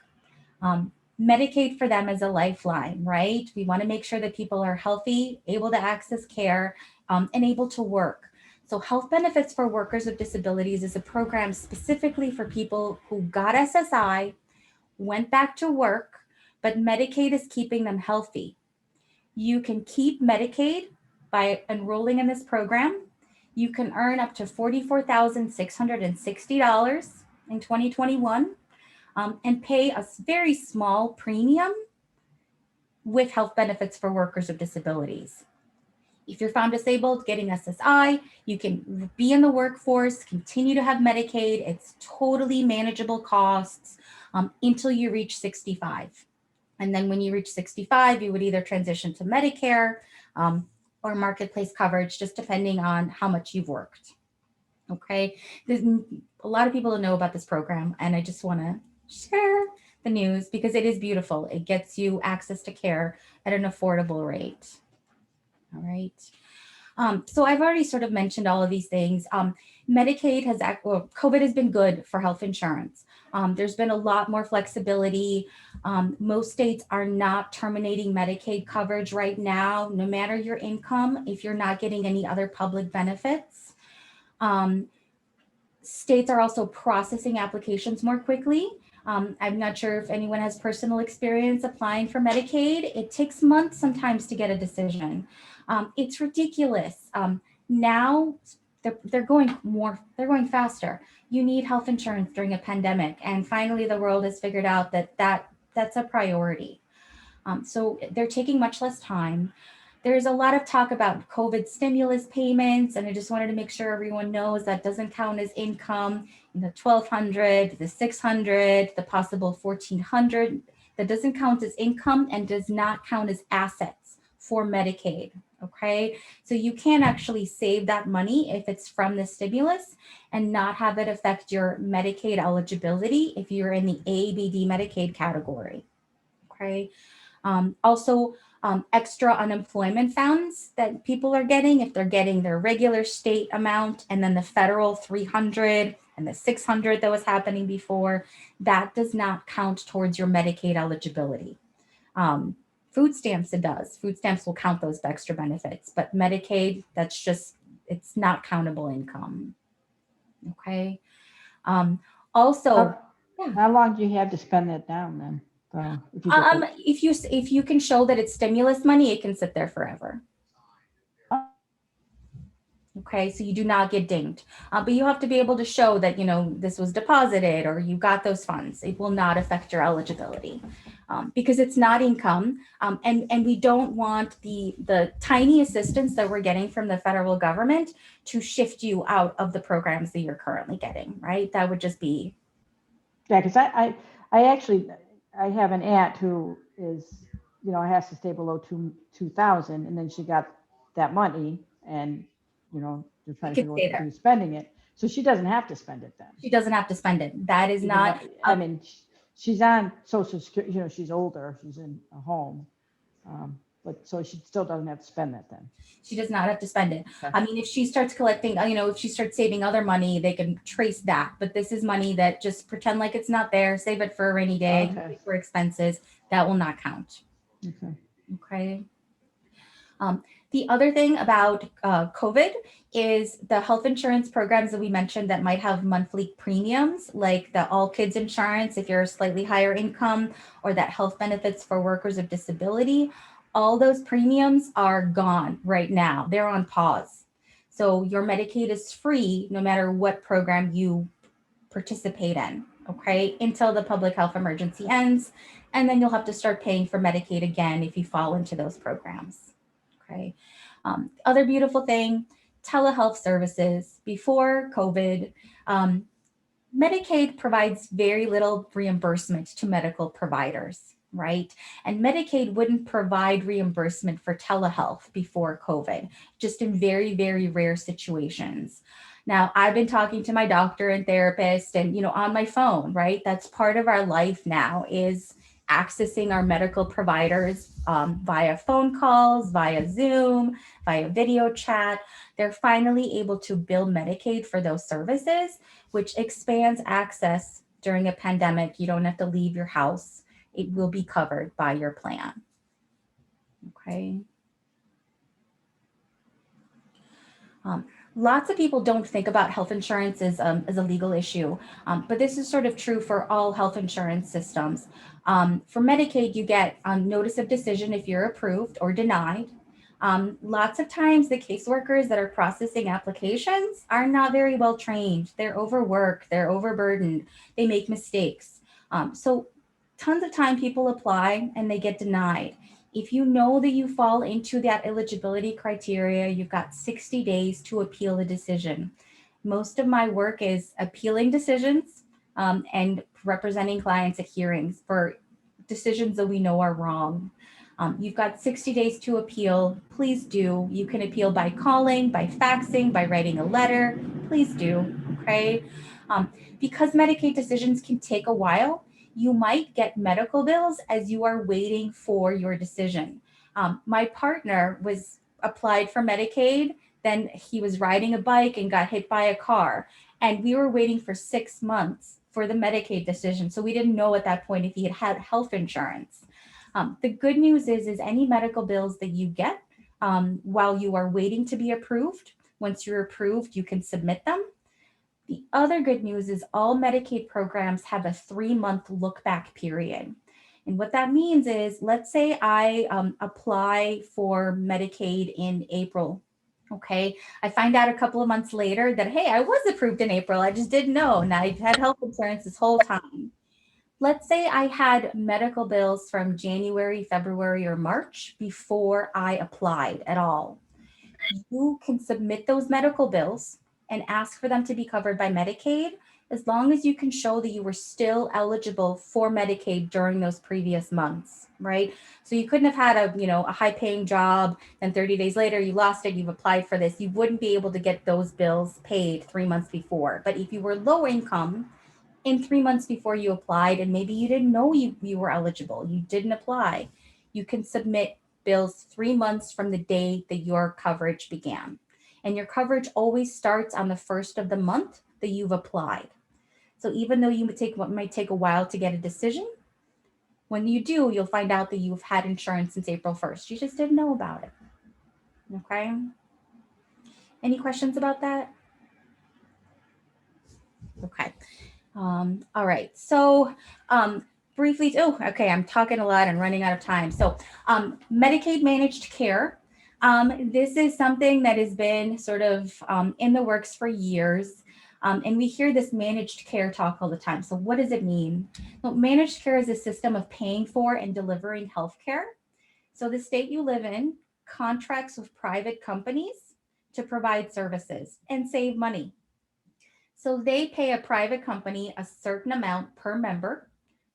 Medicaid for them is a lifeline, right? We want to make sure that people are healthy, able to access care, and able to work. So Health Benefits for Workers with Disabilities is a program specifically for people who got SSI, went back to work, but Medicaid is keeping them healthy. You can keep Medicaid by enrolling in this program. You can earn up to $44,660 in 2021 and pay a very small premium with Health Benefits for Workers with Disabilities. If you're found disabled, getting SSI, you can be in the workforce, continue to have Medicaid. It's totally manageable costs until you reach 65. And then when you reach 65, you would either transition to Medicare or marketplace coverage, just depending on how much you've worked. Okay, there's a lot of people don't know about this program, and I just want to share the news because it is beautiful. It gets you access to care at an affordable rate. All right. So I've already sort of mentioned all of these things. Medicaid COVID has been good for health insurance. There's been a lot more flexibility. Most states are not terminating Medicaid coverage right now, no matter your income, if you're not getting any other public benefits. States are also processing applications more quickly. I'm not sure if anyone has personal experience applying for Medicaid. It takes months sometimes to get a decision. It's ridiculous. Now they're going faster. You need health insurance during a pandemic, and finally the world has figured out that's a priority. So they're taking much less time. There's a lot of talk about COVID stimulus payments, and I just wanted to make sure everyone knows that doesn't count as income. The $1,200, the $600, the possible $1,400, that doesn't count as income and does not count as assets for Medicaid. Okay, so you can actually save that money if it's from the stimulus and not have it affect your Medicaid eligibility if you're in the ABD Medicaid category. Okay, also extra unemployment funds that people are getting, if they're getting their regular state amount and then the federal 300 and the 600 that was happening before, that does not count towards your Medicaid eligibility. Food stamps, it does. Food stamps will count those extra benefits, but Medicaid, it's not countable income. Okay. Also, How long do you have to spend that down then? So if you can show that it's stimulus money, it can sit there forever. Okay, so you do not get dinged, but you have to be able to show that, you know, this was deposited or you got those funds. It will not affect your eligibility because it's not income. And we don't want the tiny assistance that we're getting from the federal government to shift you out of the programs that you're currently getting, right? That would just be. Yeah, because I actually, I have an aunt who is, you know, has to stay below 2,000, and then she got that money, and, you know, they're trying to Could figure out stay what to there. do spending it. So she doesn't have to spend it then. She doesn't have to spend it. That is Even not, though- I mean, she's on Social Security, you know, she's older, she's in a home. But so she still doesn't have to spend that then. she does not have to spend it. Okay. I mean, if she starts collecting, you know, if she starts saving other money, they can trace that. But this is money that just pretend like it's not there, save it for a rainy day, Okay. for expenses. That will not count. Okay. Okay. The other thing about COVID is the health insurance programs that we mentioned that might have monthly premiums, like the All Kids insurance if you're a slightly higher income, or that health benefits for workers of disability. All those premiums are gone right now. They're on pause. So your Medicaid is free no matter what program you participate in, okay, until the public health emergency ends. And then you'll have to start paying for Medicaid again if you fall into those programs. Okay. Other beautiful thing, telehealth services. Before COVID, Medicaid provides very little reimbursement to medical providers, right? And Medicaid wouldn't provide reimbursement for telehealth before COVID, just in very, very rare situations. Now, I've been talking to my doctor and therapist and, you know, on my phone, right? That's part of our life now, is accessing our medical providers via phone calls, via Zoom, via video chat. They're finally able to bill Medicaid for those services, which expands access during a pandemic. You don't have to leave your house. It will be covered by your plan. Okay. Lots of people don't think about health insurance as a legal issue, but this is sort of true for all health insurance systems. For Medicaid, you get a notice of decision if you're approved or denied. Lots of times the caseworkers that are processing applications are not very well trained. They're overworked, they're overburdened, they make mistakes. So tons of time people apply and they get denied. If you know that you fall into that eligibility criteria, you've got 60 days to appeal the decision. Most of my work is appealing decisions and representing clients at hearings for decisions that we know are wrong. You've got 60 days to appeal. Please do. You can appeal by calling, by faxing, by writing a letter. Please do. Okay. Because Medicaid decisions can take a while, you might get medical bills as you are waiting for your decision. My partner was applied for Medicaid, then he was riding a bike and got hit by a car. And we were waiting for 6 months for the Medicaid decision. So we didn't know at that point if he had had health insurance. The good news is any medical bills that you get while you are waiting to be approved, once you're approved, you can submit them. The other good news is all Medicaid programs have a 3-month look back period. And what that means is, let's say I apply for Medicaid in April. Okay, I find out a couple of months later that, hey, I was approved in April. I just didn't know. And I've had health insurance this whole time. Let's say I had medical bills from January, February, or March before I applied at all. You can submit those medical bills and ask for them to be covered by Medicaid, as long as you can show that you were still eligible for Medicaid during those previous months, right? So you couldn't have had a high-paying job, and 30 days later you lost it, you've applied for this. You wouldn't be able to get those bills paid 3 months before. But if you were low income in 3 months before you applied, and maybe you didn't know you were eligible, you didn't apply, you can submit bills 3 months from the day that your coverage began. And your coverage always starts on the first of the month that you've applied. So even though it might take a while to get a decision, when you do, you'll find out that you've had insurance since April 1st. You just didn't know about it. Okay. Any questions about that? Okay. All right. So briefly, okay, I'm talking a lot and running out of time. So Medicaid managed care. This is something that has been sort of in the works for years. And we hear this managed care talk all the time. So what does it mean? Well, managed care is a system of paying for and delivering healthcare. So the state you live in contracts with private companies to provide services and save money. So they pay a private company a certain amount per member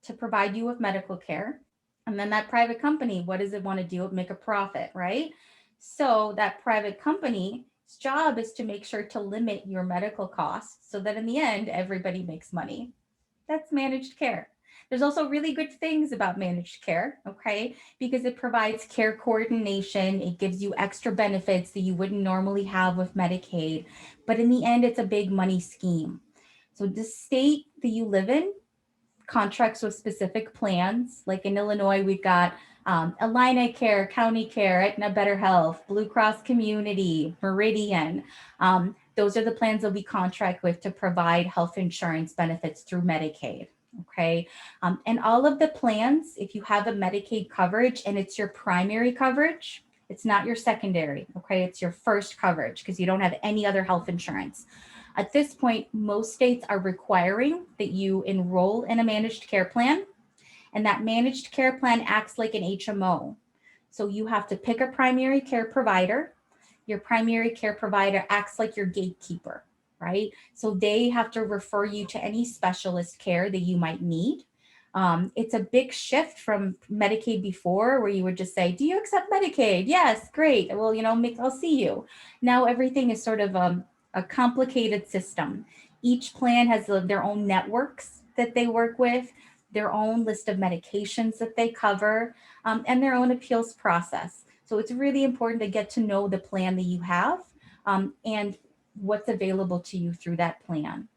to provide you with medical care. And then that private company, what does it want to do? Make a profit, right? So that private company's job is to make sure to limit your medical costs so that in the end, everybody makes money. That's managed care. There's also really good things about managed care, okay? Because it provides care coordination. It gives you extra benefits that you wouldn't normally have with Medicaid. But in the end, it's a big money scheme. So the state that you live in contracts with specific plans. Like in Illinois, we've got Illini Care, County Care, Aetna Better Health, Blue Cross Community, Meridian. Those are the plans that we contract with to provide health insurance benefits through Medicaid. Okay. And all of the plans, if you have a Medicaid coverage and it's your primary coverage, it's not your secondary. Okay. It's your first coverage because you don't have any other health insurance. At this point, most states are requiring that you enroll in a managed care plan, and that managed care plan acts like an HMO. So you have to pick a primary care provider. Your primary care provider acts like your gatekeeper, right? So they have to refer you to any specialist care that you might need. It's a big shift from Medicaid before, where you would just say, do you accept Medicaid? Yes, great. Well, I'll see you. Now everything is sort of a complicated system. Each plan has their own networks that they work with, their own list of medications that they cover, and their own appeals process. So it's really important to get to know the plan that you have and what's available to you through that plan.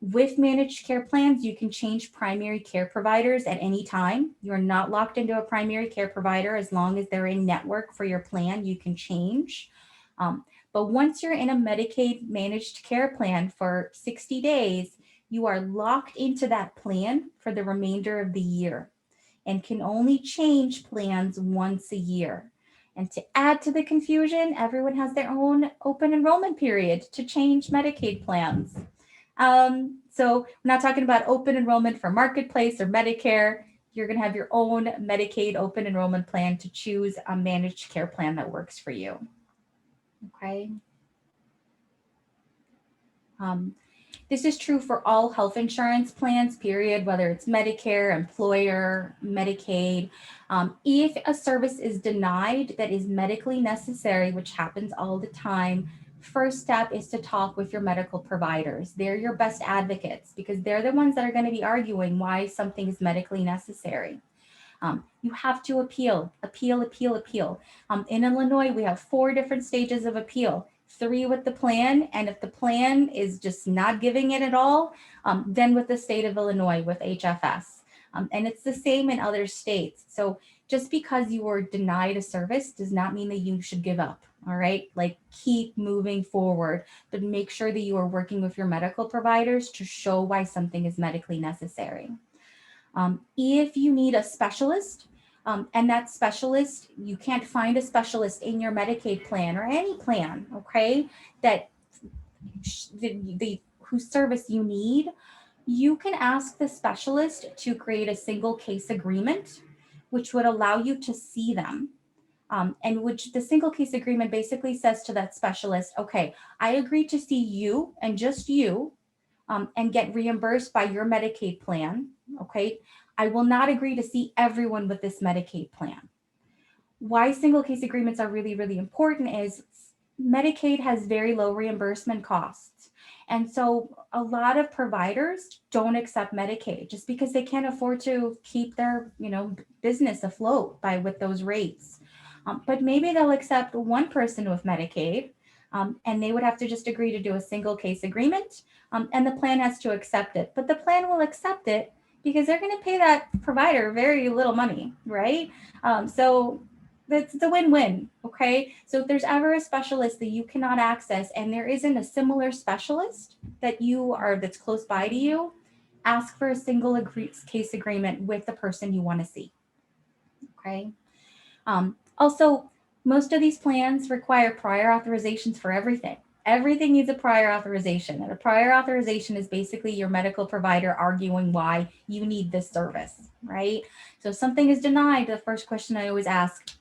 With managed care plans, you can change primary care providers at any time. You're not locked into a primary care provider as long as they're in network for your plan, you can change. But once you're in a Medicaid managed care plan for 60 days, you are locked into that plan for the remainder of the year and can only change plans once a year. And to add to the confusion, everyone has their own open enrollment period to change Medicaid plans. So we're not talking about open enrollment for Marketplace or Medicare. You're going to have your own Medicaid open enrollment plan to choose a managed care plan that works for you. Okay. This is true for all health insurance plans, period, whether it's Medicare, employer, Medicaid. If a service is denied that is medically necessary, which happens all the time, first step is to talk with your medical providers. They're your best advocates because they're the ones that are going to be arguing why something is medically necessary. You have to appeal. In Illinois, we have 4 different stages of appeal. 3 with the plan, and if the plan is just not giving it at all, then with the state of Illinois with HFS. And it's the same in other states. So just because you were denied a service does not mean that you should give up, all right? Like keep moving forward, but make sure that you are working with your medical providers to show why something is medically necessary. If you need a specialist, and that specialist, you can't find a specialist in your Medicaid plan or any plan, okay, that whose service you need, you can ask the specialist to create a single case agreement, which would allow you to see them. And which the single case agreement basically says to that specialist, okay, I agree to see you and just you and get reimbursed by your Medicaid plan, okay? I will not agree to see everyone with this Medicaid plan. Why single case agreements are really, really important is Medicaid has very low reimbursement costs. And so a lot of providers don't accept Medicaid just because they can't afford to keep their, business afloat with those rates. But maybe they'll accept one person with Medicaid and they would have to just agree to do a single case agreement and the plan has to accept it. But the plan will accept it because they're going to pay that provider very little money, right? So that's the win-win, okay? So if there's ever a specialist that you cannot access and there isn't a similar specialist that's close by to you, ask for a single case agreement with the person you want to see, okay? Also, Most of these plans require prior authorizations for everything. Everything needs a prior authorization. And a prior authorization is basically your medical provider arguing why you need this service, right? So if something is denied, the first question I always ask,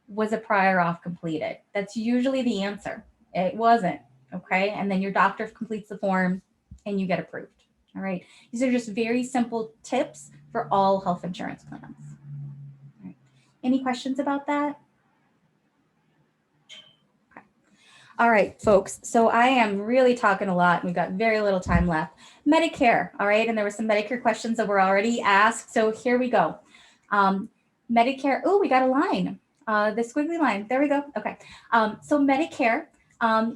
was a prior auth completed? That's usually the answer. It wasn't, okay? And then your doctor completes the form and you get approved, all right? These are just very simple tips for all health insurance plans. All right. Any questions about that? All right, folks. So I am really talking a lot. We've got very little time left. Medicare, all right? And there were some Medicare questions that were already asked. So here we go. Medicare, oh, we got a line. The squiggly line, there we go. Okay. So Medicare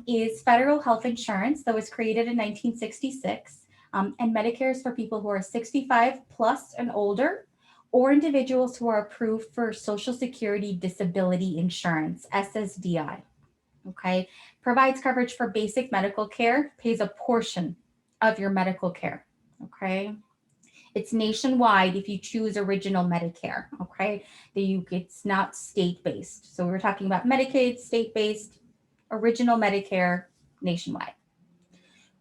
is federal health insurance that was created in 1966. And Medicare is for people who are 65 plus and older, or individuals who are approved for Social Security Disability Insurance, SSDI. Okay, provides coverage for basic medical care, pays a portion of your medical care. Okay, it's nationwide if you choose original Medicare. Okay, it's not state-based. So we're talking about Medicaid, state-based, original Medicare, nationwide.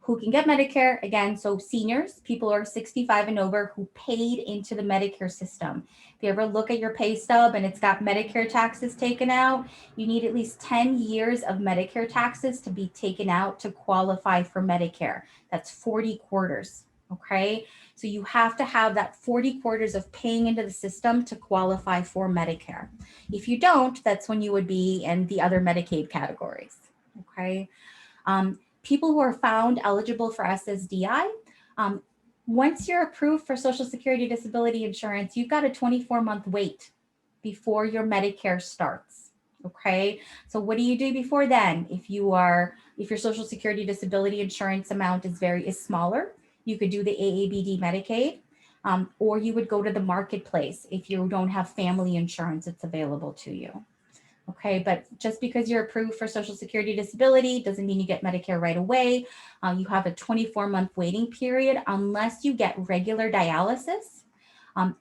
Who can get Medicare? Again, so seniors, people who are 65 and over who paid into the Medicare system. If you ever look at your pay stub and it's got Medicare taxes taken out, you need at least 10 years of Medicare taxes to be taken out to qualify for Medicare. That's 40 quarters, okay? So you have to have that 40 quarters of paying into the system to qualify for Medicare. If you don't, that's when you would be in the other Medicaid categories, okay? People who are found eligible for SSDI, once you're approved for Social Security Disability Insurance, you've got a 24-month wait before your Medicare starts. Okay, so what do you do before then? If your Social Security Disability Insurance amount is smaller, you could do the AABD Medicaid, or you would go to the marketplace if you don't have family insurance that's available to you. Okay, but just because you're approved for Social Security Disability doesn't mean you get Medicare right away. You have a 24-month waiting period unless you get regular dialysis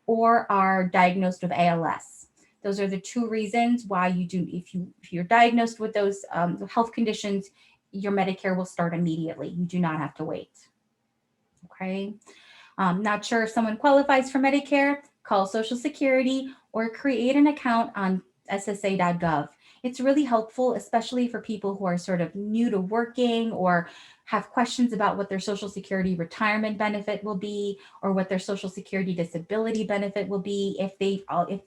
or are diagnosed with ALS. Those are the two reasons why you do, if you're diagnosed with those health conditions, your Medicare will start immediately. You do not have to wait. Okay, not sure if someone qualifies for Medicare, call Social Security or create an account on SSA.gov. It's really helpful, especially for people who are sort of new to working or have questions about what their Social Security retirement benefit will be or what their Social Security disability benefit will be if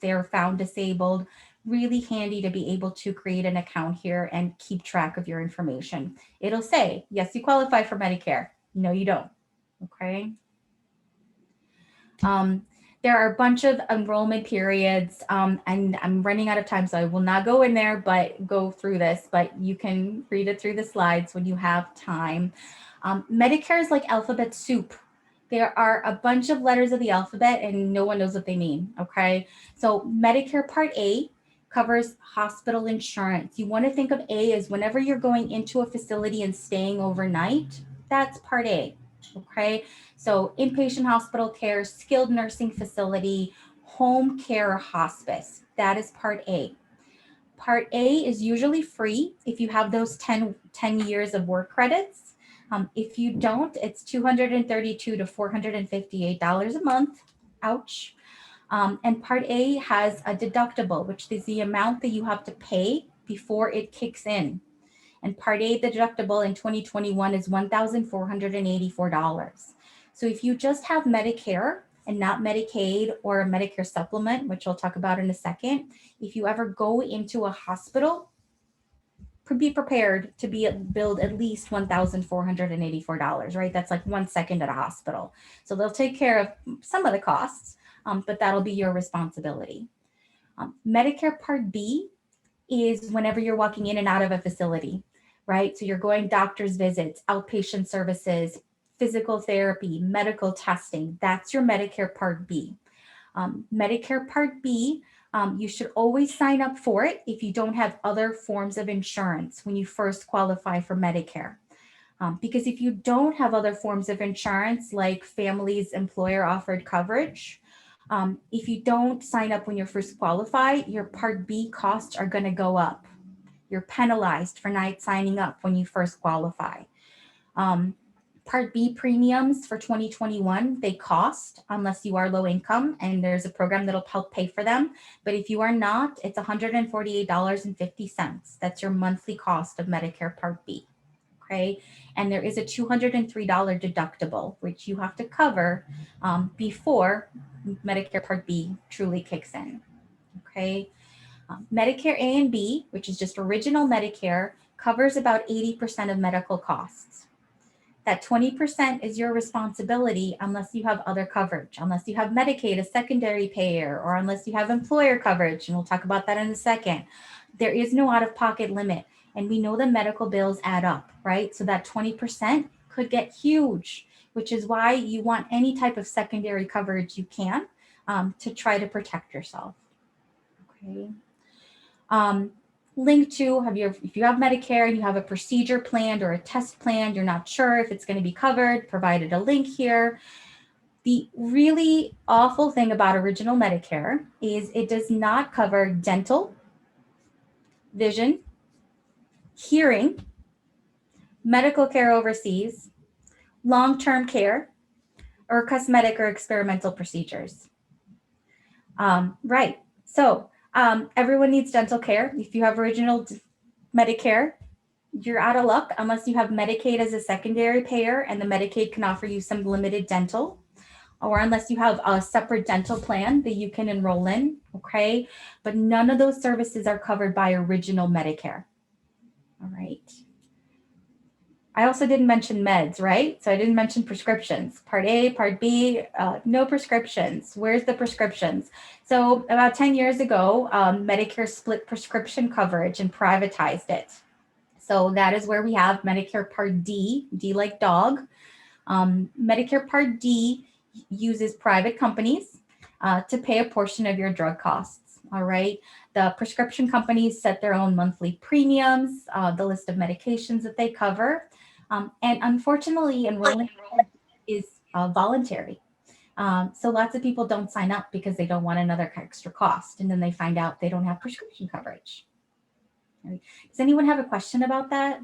they're found disabled. Really handy to be able to create an account here and keep track of your information. It'll say, yes, you qualify for Medicare. No, you don't. Okay. There are a bunch of enrollment periods, and I'm running out of time, so I will not go in there, but go through this, but you can read it through the slides when you have time. Medicare is like alphabet soup. There are a bunch of letters of the alphabet and no one knows what they mean, okay? So Medicare Part A covers hospital insurance. You want to think of A as whenever you're going into a facility and staying overnight, that's Part A. Okay, so inpatient hospital care, skilled nursing facility, home care, hospice, that is Part A. Part A is usually free if you have those 10 years of work credits. If you don't, it's $232 to $458 a month. Ouch. And Part A has a deductible, which is the amount that you have to pay before it kicks in. And Part A deductible in 2021 is $1,484. So if you just have Medicare and not Medicaid or a Medicare supplement, which I'll talk about in a second, if you ever go into a hospital, be prepared to be billed at least $1,484, right? That's like 1 second at a hospital. So they'll take care of some of the costs, but that'll be your responsibility. Medicare Part B is whenever you're walking in and out of a facility, right? So you're going doctor's visits, outpatient services, physical therapy, medical testing. That's your Medicare Part B. Medicare Part B, you should always sign up for it if you don't have other forms of insurance when you first qualify for Medicare. Because if you don't have other forms of insurance like family's employer offered coverage, if you don't sign up when you're first qualified, your Part B costs are going to go up. You're penalized for not signing up when you first qualify. Part B premiums for 2021, they cost unless you are low income, and there's a program that'll help pay for them. But if you are not, it's $148.50. That's your monthly cost of Medicare Part B. Okay. And there is a $203 deductible, which you have to cover before Medicare Part B truly kicks in. Okay. Medicare A and B, which is just original Medicare, covers about 80% of medical costs. That 20% is your responsibility unless you have other coverage, unless you have Medicaid, a secondary payer, or unless you have employer coverage. And we'll talk about that in a second. There is no out-of-pocket limit. And we know the medical bills add up, right? So that 20% could get huge, which is why you want any type of secondary coverage you can to try to protect yourself. Okay. Link to if you have Medicare and you have a procedure planned or a test planned, you're not sure if it's going to be covered, provided a link here. The really awful thing about original Medicare is it does not cover dental, vision, hearing, medical care overseas, long-term care, or cosmetic or experimental procedures. Right. So everyone needs dental care. If you have original Medicare, you're out of luck unless you have Medicaid as a secondary payer and the Medicaid can offer you some limited dental, or unless you have a separate dental plan that you can enroll in. Okay. But none of those services are covered by original Medicare. All right. I also didn't mention meds, right? So I didn't mention prescriptions. Part A, Part B, no prescriptions. Where's the prescriptions? So about 10 years ago, Medicare split prescription coverage and privatized it. So that is where we have Medicare Part D, D like dog. Medicare Part D uses private companies to pay a portion of your drug costs. All right. The prescription companies set their own monthly premiums, the list of medications that they cover. And unfortunately, enrolling is voluntary. So lots of people don't sign up because they don't want another extra cost. And then they find out they don't have prescription coverage. Right. Does anyone have a question about that?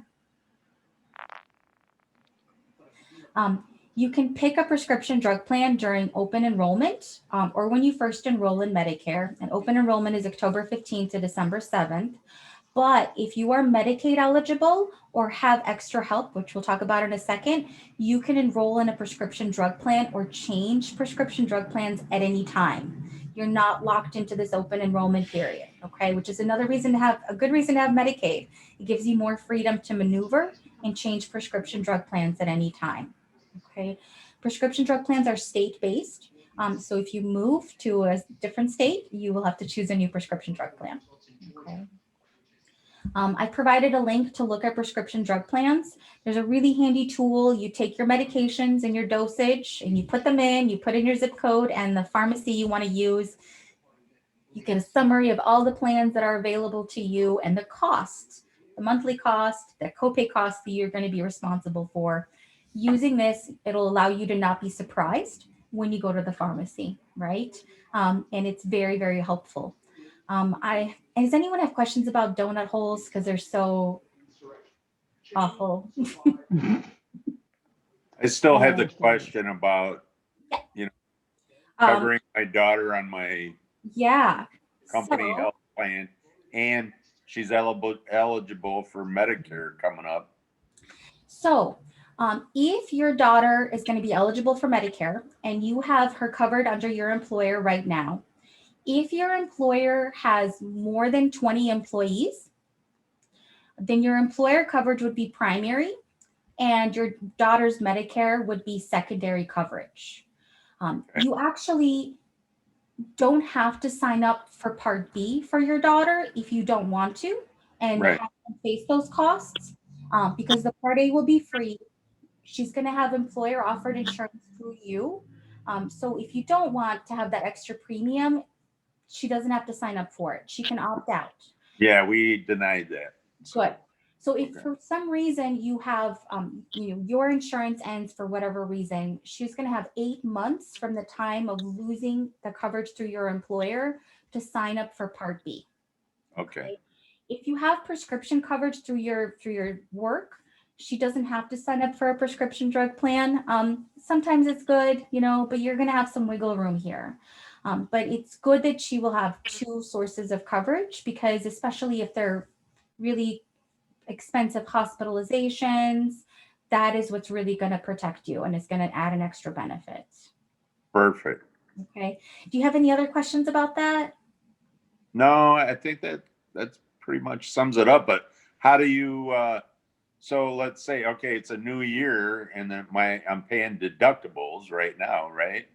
You can pick a prescription drug plan during open enrollment or when you first enroll in Medicare. And open enrollment is October 15th to December 7th. But if you are Medicaid eligible or have extra help, which we'll talk about in a second, you can enroll in a prescription drug plan or change prescription drug plans at any time. You're not locked into this open enrollment period, okay? Which is another reason to have, a good reason to have Medicaid. It gives you more freedom to maneuver and change prescription drug plans at any time, okay? Prescription drug plans are state-based. So if you move to a different state, you will have to choose a new prescription drug plan, okay? I provided a link to look at prescription drug plans. There's a really handy tool. You take your medications and your dosage and you put them in, you put in your zip code and the pharmacy you want to use. You get a summary of all the plans that are available to you and the costs, the monthly cost, the copay cost that you're going to be responsible for. Using this, it'll allow you to not be surprised when you go to the pharmacy, right? And it's very, very helpful. Does anyone have questions about donut holes? Because they're so awful. I still have the question about, covering my daughter on my company health plan, and she's eligible for Medicare coming up. So if your daughter is going to be eligible for Medicare and you have her covered under your employer right now, if your employer has more than 20 employees, then your employer coverage would be primary and your daughter's Medicare would be secondary coverage. You actually don't have to sign up for Part B for your daughter if you don't want to and have to face those costs because the Part A will be free. She's going to have employer offered insurance through you. So if you don't want to have that extra premium, she doesn't have to sign up for it. She can opt out. Yeah, we denied that. Good. So if for some reason you have, your insurance ends for whatever reason, she's going to have 8 months from the time of losing the coverage through your employer to sign up for Part B. Okay. If you have prescription coverage through your work, she doesn't have to sign up for a prescription drug plan. Sometimes it's good, but you're going to have some wiggle room here. But it's good that she will have two sources of coverage, because especially if they're really expensive hospitalizations, that is what's really going to protect you and it's going to add an extra benefit. Perfect. Okay. Do you have any other questions about that? No, I think that's pretty much sums it up. But how do you, so let's say, okay, it's a new year and then I'm paying deductibles right now, right?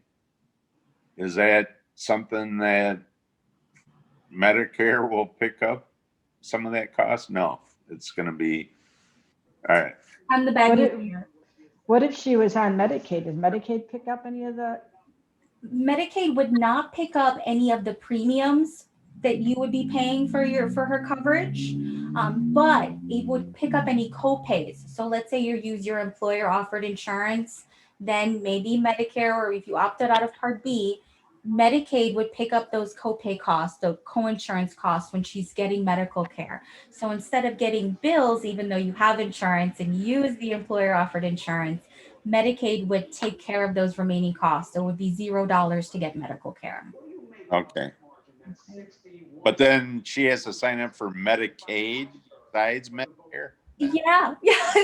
Is that something that Medicare will pick up some of that cost? No, it's going to be, all right. I'm the bad What news if- here. What if she was on Medicaid? Does Medicaid pick up any of the? Medicaid would not pick up any of the premiums that you would be paying for her coverage, but it would pick up any co-pays. So let's say you use your employer offered insurance, then maybe Medicare, or if you opted out of Part B, Medicaid would pick up those co-pay costs, the co-insurance costs when she's getting medical care. So instead of getting bills, even though you have insurance and use the employer offered insurance, Medicaid would take care of those remaining costs. It would be $0 to get medical care. Okay. But then she has to sign up for Medicaid besides Medicare? Yeah.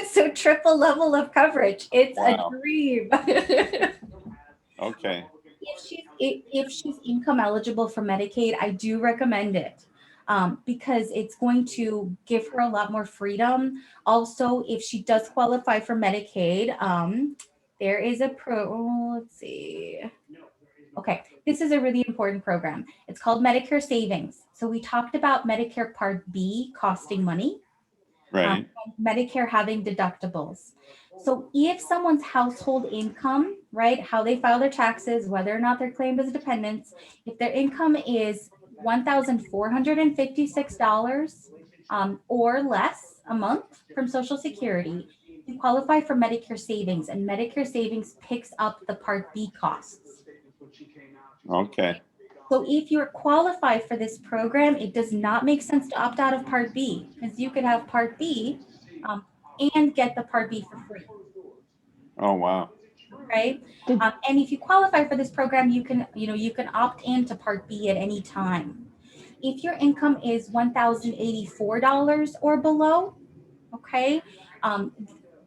So triple level of coverage. It's Wow. a dream. Okay. If she's income eligible for Medicaid, I do recommend it. Because it's going to give her a lot more freedom. Also, if she does qualify for Medicaid, there is let's see. Okay, this is a really important program. It's called Medicare Savings. So we talked about Medicare Part B costing money, Right. Medicare having deductibles. So if someone's household income, right, how they file their taxes, whether or not they're claimed as dependents, if their income is $1,456 or less a month from Social Security, you qualify for Medicare Savings, and Medicare Savings picks up the Part B costs. Okay. So if you're qualified for this program, it does not make sense to opt out of Part B, because you could have Part B and get the Part B for free. Oh, wow. Right. And if you qualify for this program, you can opt into Part B at any time. If your income is $1,084 or below, okay,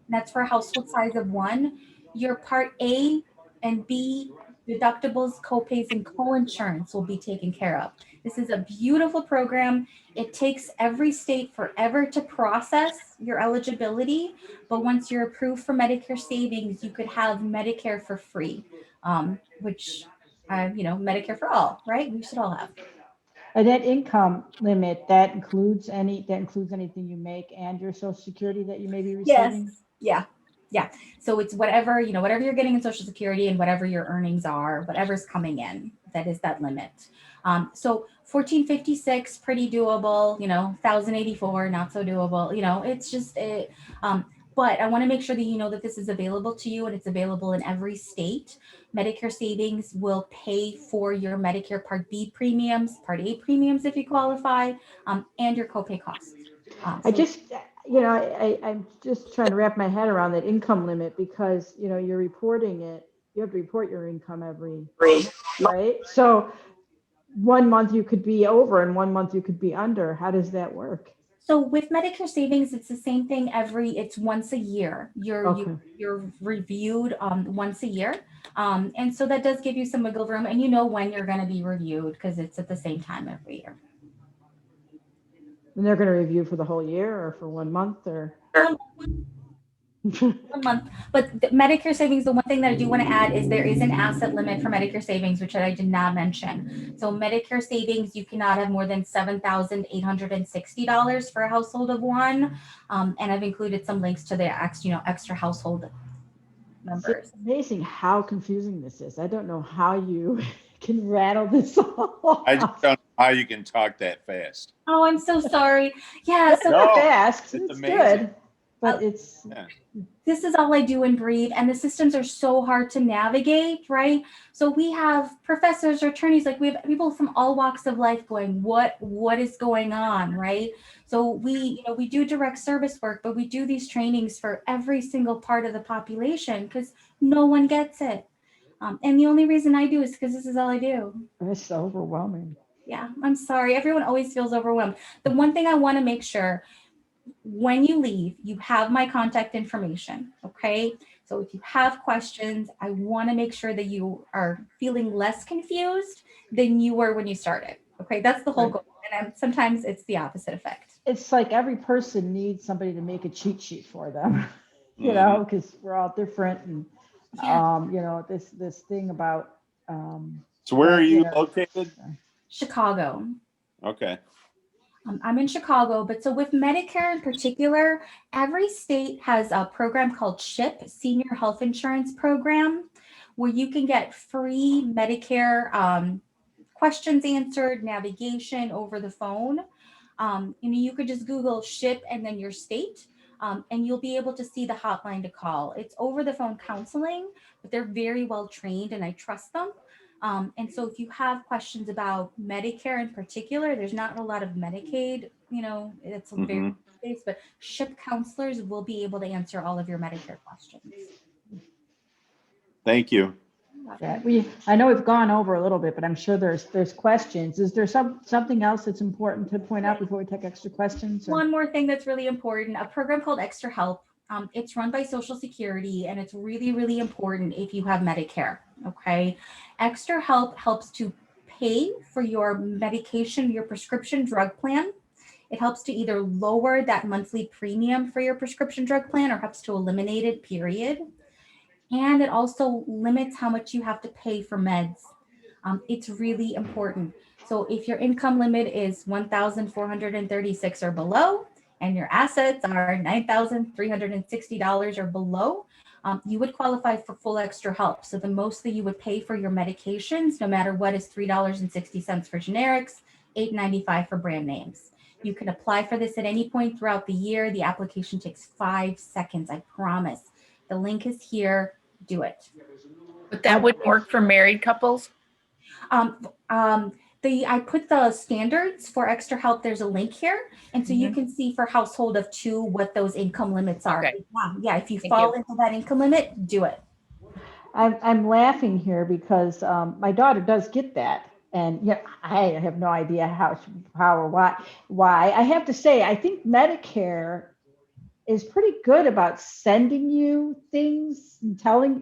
that's for a household size of one, your Part A and B deductibles, copays, and co-insurance will be taken care of. This is a beautiful program. It takes every state forever to process your eligibility, but once you're approved for Medicare Savings, you could have Medicare for free, which, Medicare for all, right? We should all have. And that income limit, that includes anything you make and your Social Security that you may be receiving? Yes. Yeah. So it's whatever you're getting in Social Security and whatever your earnings are, whatever's coming in, that is that limit. So 1456, pretty doable, 1084, not so doable, it's just, but I want to make sure that you know that this is available to you and it's available in every state. Medicare Savings will pay for your Medicare Part B premiums, Part A premiums if you qualify, and your copay costs. I'm just trying to wrap my head around that income limit, because, you're reporting it, you have to report your income every, right? So 1 month you could be over and 1 month you could be under. How does that work? So with Medicare Savings, it's the same thing it's once a year. You're reviewed once a year. And so that does give you some wiggle room, and when you're going to be reviewed because it's at the same time every year. And they're going to review for the whole year or for 1 month or? 1 month. But Medicare Savings, the one thing that I do want to add is there is an asset limit for Medicare Savings, which I did not mention. So Medicare Savings, you cannot have more than $7,860 for a household of one. And I've included some links to the extra household members. It's amazing how confusing this is. I don't know how you can rattle this all. I just don't know how you can talk that fast. Oh, I'm so sorry. Yeah. So No, fast. it's It's amazing. good. but it's, This is all I do and breathe. And the systems are so hard to navigate, right? So we have professors or attorneys, like we have people from all walks of life going, what is going on, right? So we do direct service work, but we do these trainings for every single part of the population because no one gets it. And the only reason I do is because this is all I do. it's so overwhelming. Yeah, I'm sorry. Everyone always feels overwhelmed. The one thing I want to make sure, when you leave, you have my contact information, okay? So if you have questions, I want to make sure that you are feeling less confused than you were when you started, okay? That's the whole Right. goal. And sometimes it's the opposite effect. It's like every person needs somebody to make a cheat sheet for them, you Mhm. know, because we're all different. And, Yeah. you know, this thing about, So where are you know, located? Chicago. Okay. I'm in Chicago, but so with Medicare in particular, every state has a program called CHIP, Senior Health Insurance Program, where you can get free Medicare questions answered, navigation over the phone. You could just Google SHIP and then your state, and you'll be able to see the hotline to call. It's over the phone counseling, but they're very well trained and I trust them. And so if you have questions about Medicare in particular, there's not a lot of Medicaid, it's a very space, but SHIP counselors will be able to answer all of your Medicare questions. Thank you. yeah, I know we've gone over a little bit, but I'm sure there's questions. Is there something else that's important to point out before we take extra questions? Or? One more thing that's really important, a program called Extra Help. It's run by Social Security and it's really, really important if you have Medicare, okay? Extra Help helps to pay for your medication, your prescription drug plan. It helps to either lower that monthly premium for your prescription drug plan or helps to eliminate it, period. And it also limits how much you have to pay for meds. It's really important. So if your income limit is 1,436 or below, and your assets are $9,360 or below, you would qualify for full Extra Help. So the most that you would pay for your medications, no matter what, is $3.60 for generics, $8.95 for brand names. You can apply for this at any point throughout the year. The application takes 5 seconds, I promise. The link is here. Do it. But that wouldn't work for married couples? I put the standards for Extra Help. There's a link here. And so you Mhm. can see for household of 2 what those income limits are. Okay. Yeah, if you Thank fall you. into that income limit, do it. I'm laughing here because my daughter does get that. And yeah, I have no idea how or why. I have to say, I think Medicare is pretty good about sending you things and telling,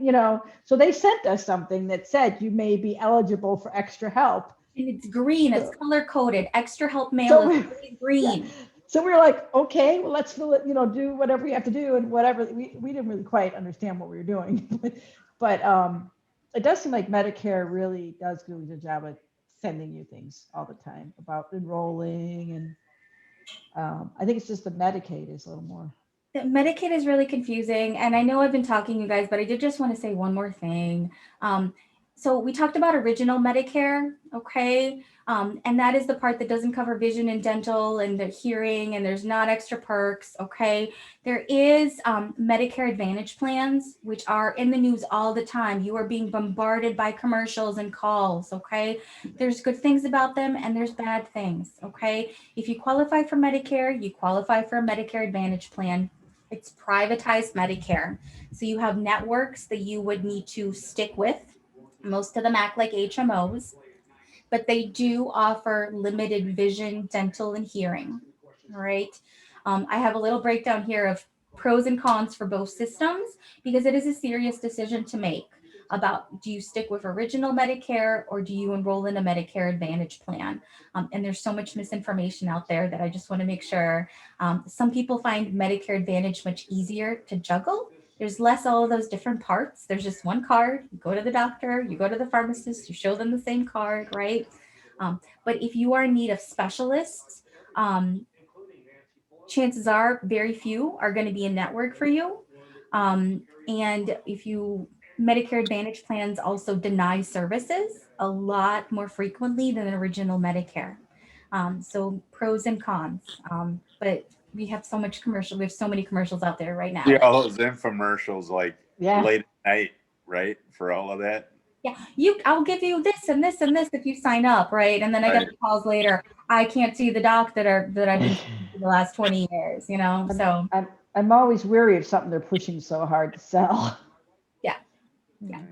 so they sent us something that said you may be eligible for extra help. And it's green, it's color coded. Extra Help mail So is really green. Yeah. So we were like, okay, well, let's fill it, do whatever we have to do and whatever. We didn't really quite understand what we were doing, but it does seem like Medicare really does do a good job of sending you things all the time about enrolling. And I think it's just the Medicaid is a little more. Medicaid is really confusing. And I know I've been talking, you guys, but I did just want to say one more thing. So we talked about original Medicare, okay? And that is the part that doesn't cover vision and dental and the hearing, and there's not extra perks, okay? There is Medicare Advantage plans, which are in the news all the time. You are being bombarded by commercials and calls, okay? There's good things about them and there's bad things, okay? If you qualify for Medicare, you qualify for a Medicare Advantage plan. It's privatized Medicare. So you have networks that you would need to stick with. Most of them act like HMOs, but they do offer limited vision, dental, and hearing. All right. I have a little breakdown here of pros and cons for both systems because it is a serious decision to make about, do you stick with original Medicare or do you enroll in a Medicare Advantage plan? And there's so much misinformation out there that I just want to make sure. Some people find Medicare Advantage much easier to juggle. There's less all of those different parts. There's just one card. You go to the doctor, you go to the pharmacist, you show them the same card, right? But if you are in need of specialists, chances are very few are going to be a network for you. And if you, Medicare Advantage plans also deny services a lot more frequently than original Medicare. So pros and cons. But we have so much commercial. We have so many commercials out there right now. Yeah, all those infomercials like Yeah. late at night, right? For all of that. Yeah, I'll give you this and this and this if you sign up, right? And then I get Right. the calls later. I can't see the doc that I've been seeing for the last 20 years, you know. So I'm always weary of something they're pushing so hard to sell. Yeah. Yeah.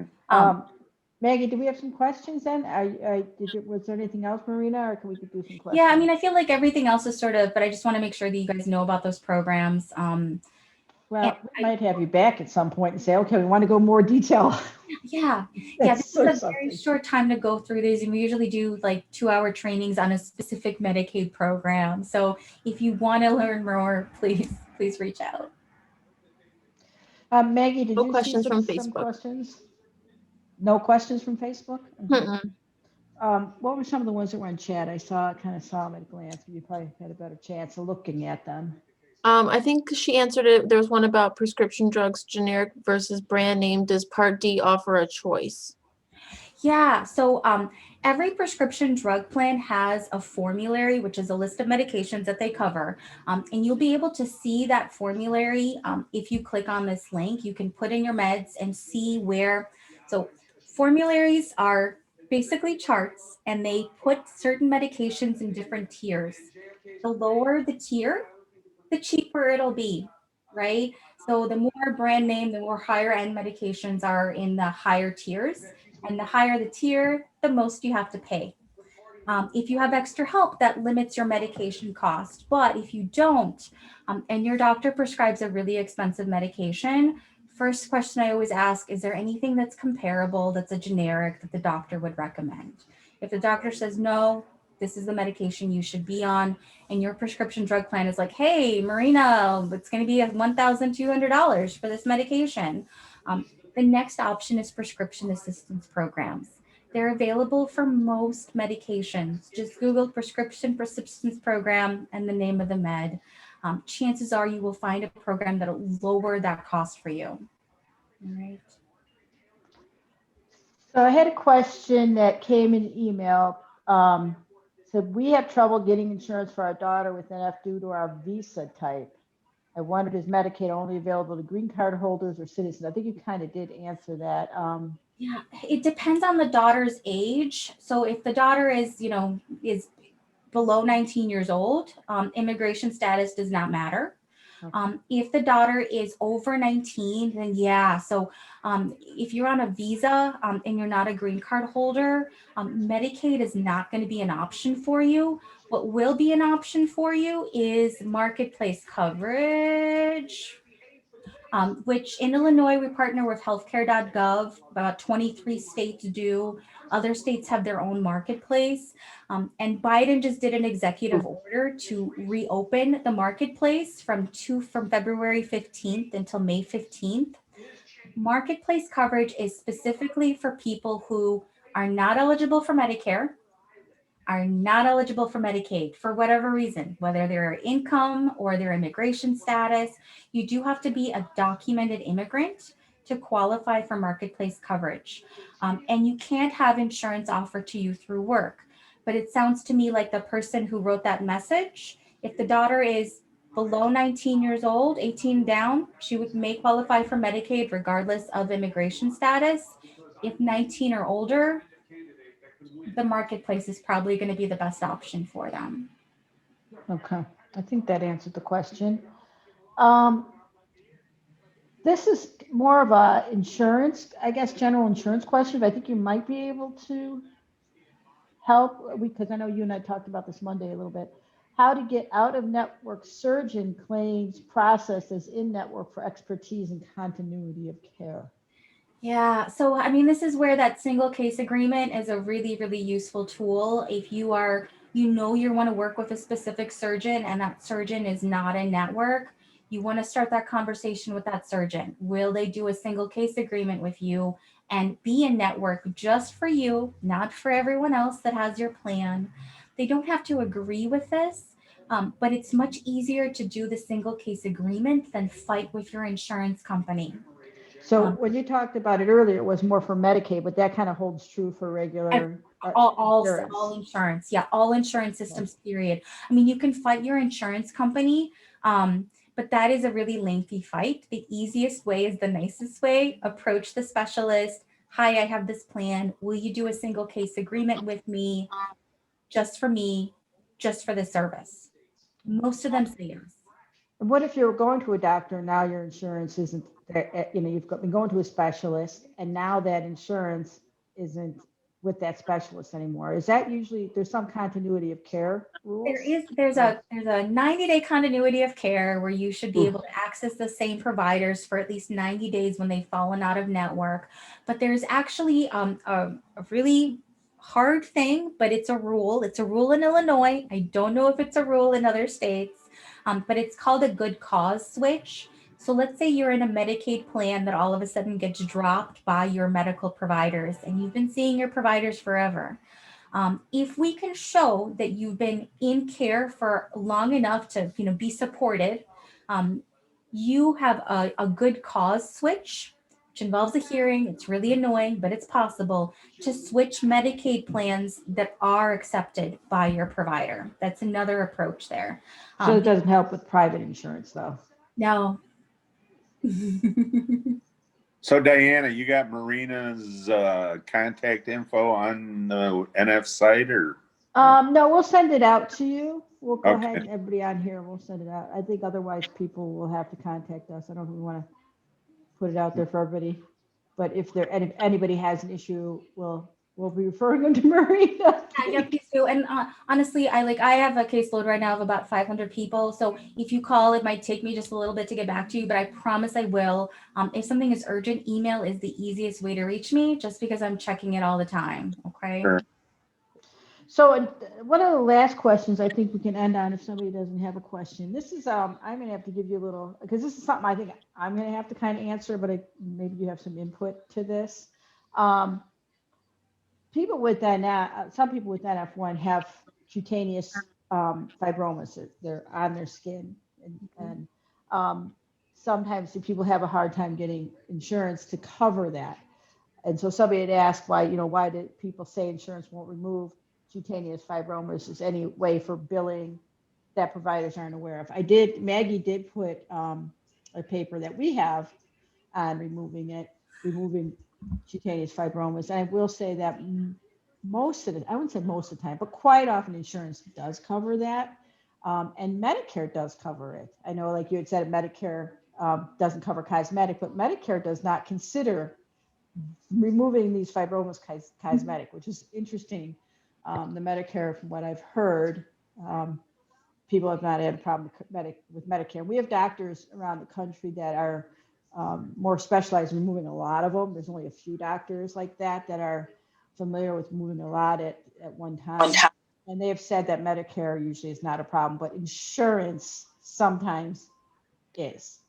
Maggie, do we have some questions then? Was there anything else, Marina, or can we do some questions? yeah, I mean, I feel like everything else is sort of, but I just want to make sure that you guys know about those programs. Well, we might have you back at some point and say, okay, we want to go more detail. Yeah, this Or is a very something. short time to go through these, and we usually do like 2-hour trainings on a specific Medicaid program. So if you want to learn more, please reach out. Maggie, did No you questions see from some Facebook. questions? No questions from Facebook? Okay. Mm-mm. What were some of the ones that were in chat? I kind of saw them at a glance, but you probably had a better chance of looking at them. I think she answered it. There was one about prescription drugs, generic versus brand name. Does Part D offer a choice? Yeah, so every prescription drug plan has a formulary, which is a list of medications that they cover. And you'll be able to see that formulary. If you click on this link, you can put in your meds and see where. So formularies are basically charts, and they put certain medications in different tiers. The lower the tier, the cheaper it'll be, right? So the more brand name, the more higher end medications are in the higher tiers. And the higher the tier, the most you have to pay. If you have extra help, that limits your medication cost. But if you don't, and your doctor prescribes a really expensive medication, first question I always ask, is there anything that's comparable, that's a generic that the doctor would recommend? If the doctor says no, this is the medication you should be on, and your prescription drug plan is like, hey, Marina, it's going to be $1,200 for this medication. The next option is prescription assistance programs. They're available for most medications. Just Google prescription assistance program and the name of the med. Chances are you will find a program that will lower that cost for you. All right. So I had a question that came in email. Said we have trouble getting insurance for our daughter with NF due to our visa type. I wondered, is Medicaid only available to green card holders or citizens? I think you kind of did answer that. Yeah, it depends on the daughter's age. So if the daughter is, is below 19 years old, immigration status does not matter. Okay. If the daughter is over 19, then yeah. So if you're on a visa and you're not a green card holder, Medicaid is not going to be an option for you. What will be an option for you is marketplace coverage, which in Illinois, we partner with healthcare.gov. About 23 states do. Other states have their own marketplace. And Biden just did an executive order to reopen the marketplace from February 15th until May 15th. Marketplace coverage is specifically for people who are not eligible for Medicare, are not eligible for Medicaid for whatever reason, whether their income or their immigration status. You do have to be a documented immigrant to qualify for marketplace coverage. And you can't have insurance offered to you through work. But it sounds to me like the person who wrote that message, if the daughter is below 19 years old, 18 down, she may qualify for Medicaid regardless of immigration status. If 19 or older, the marketplace is probably going to be the best option for them. Okay, I think that answered the question. This is more of a insurance, I guess, general insurance question, but I think you might be able to help, because I know you and I talked about this Monday a little bit. How to get out-of-network surgeon claims processed as in-network for expertise and continuity of care. Yeah, so I mean, this is where that single case agreement is a really, really useful tool. If you want to work with a specific surgeon and that surgeon is not in network, you want to start that conversation with that surgeon. Will they do a single case agreement with you and be in network just for you, not for everyone else that has your plan? They don't have to agree with this, but it's much easier to do the single case agreement than fight with your insurance company. So when you talked about it earlier, it was more for Medicaid, but that kind of holds true for regular all insurance. Yeah, all insurance systems, period. I mean, you can fight your insurance company But that is a really lengthy fight. The easiest way is the nicest way. Approach the specialist. Hi, I have this plan. Will you do a single case agreement with me, just for me, just for the service? Most of them say yes. And what if you're going to a doctor and now your insurance isn't there? You've been going to a specialist and now that insurance isn't with that specialist anymore. Is that usually, there's some continuity of care rules? There's a 90-day continuity of care where you should be able to access the same providers for at least 90 days when they've fallen out of network. But there's actually a really hard thing, but it's a rule. It's a rule in Illinois. I don't know if it's a rule in other states, but it's called a good cause switch. So let's say you're in a Medicaid plan that all of a sudden gets dropped by your medical providers and you've been seeing your providers forever. If we can show that you've been in care for long enough to be supported, you have a good cause switch, which involves a hearing. It's really annoying, but it's possible to switch Medicaid plans that are accepted by your provider. That's another approach there. So it doesn't help with private insurance though? No. So Diana, you got Marina's contact info on the NF site or? No, we'll send it out to you. We'll go Okay. ahead and everybody on here, we'll send it out. I think otherwise people will have to contact us. I don't know if we want to put it out there for everybody. But if anybody has an issue, we'll be referring them to Marina. Yeah, please do. And honestly, I have a caseload right now of about 500 people. So if you call, it might take me just a little bit to get back to you, but I promise I will. If something is urgent, email is the easiest way to reach me, just because I'm checking it all the time. Okay. Sure. So one of the last questions I think we can end on if somebody doesn't have a question. This is, I'm going to have to give you a little, because this is something I think I'm going to have to kind of answer, but maybe you have some input to this. People with NF, some people with NF1 have cutaneous fibromas. They're on their skin. And sometimes people have a hard time getting insurance to cover that. And so somebody had asked why do people say insurance won't remove cutaneous fibromas? Is any way for billing that providers aren't aware of? Maggie did put a paper that we have on removing cutaneous fibromas. And I will say that I wouldn't say most of the time, but quite often insurance does cover that. And Medicare does cover it. I know, like you had said, Medicare doesn't cover cosmetic, but Medicare does not consider removing these fibromas cosmetic, which is interesting. The Medicare, from what I've heard, people have not had a problem with Medicare. We have doctors around the country that are more specialized in removing a lot of them. There's only a few doctors like that are familiar with moving a lot at one time. And they have said that Medicare usually is not a problem, but insurance sometimes is.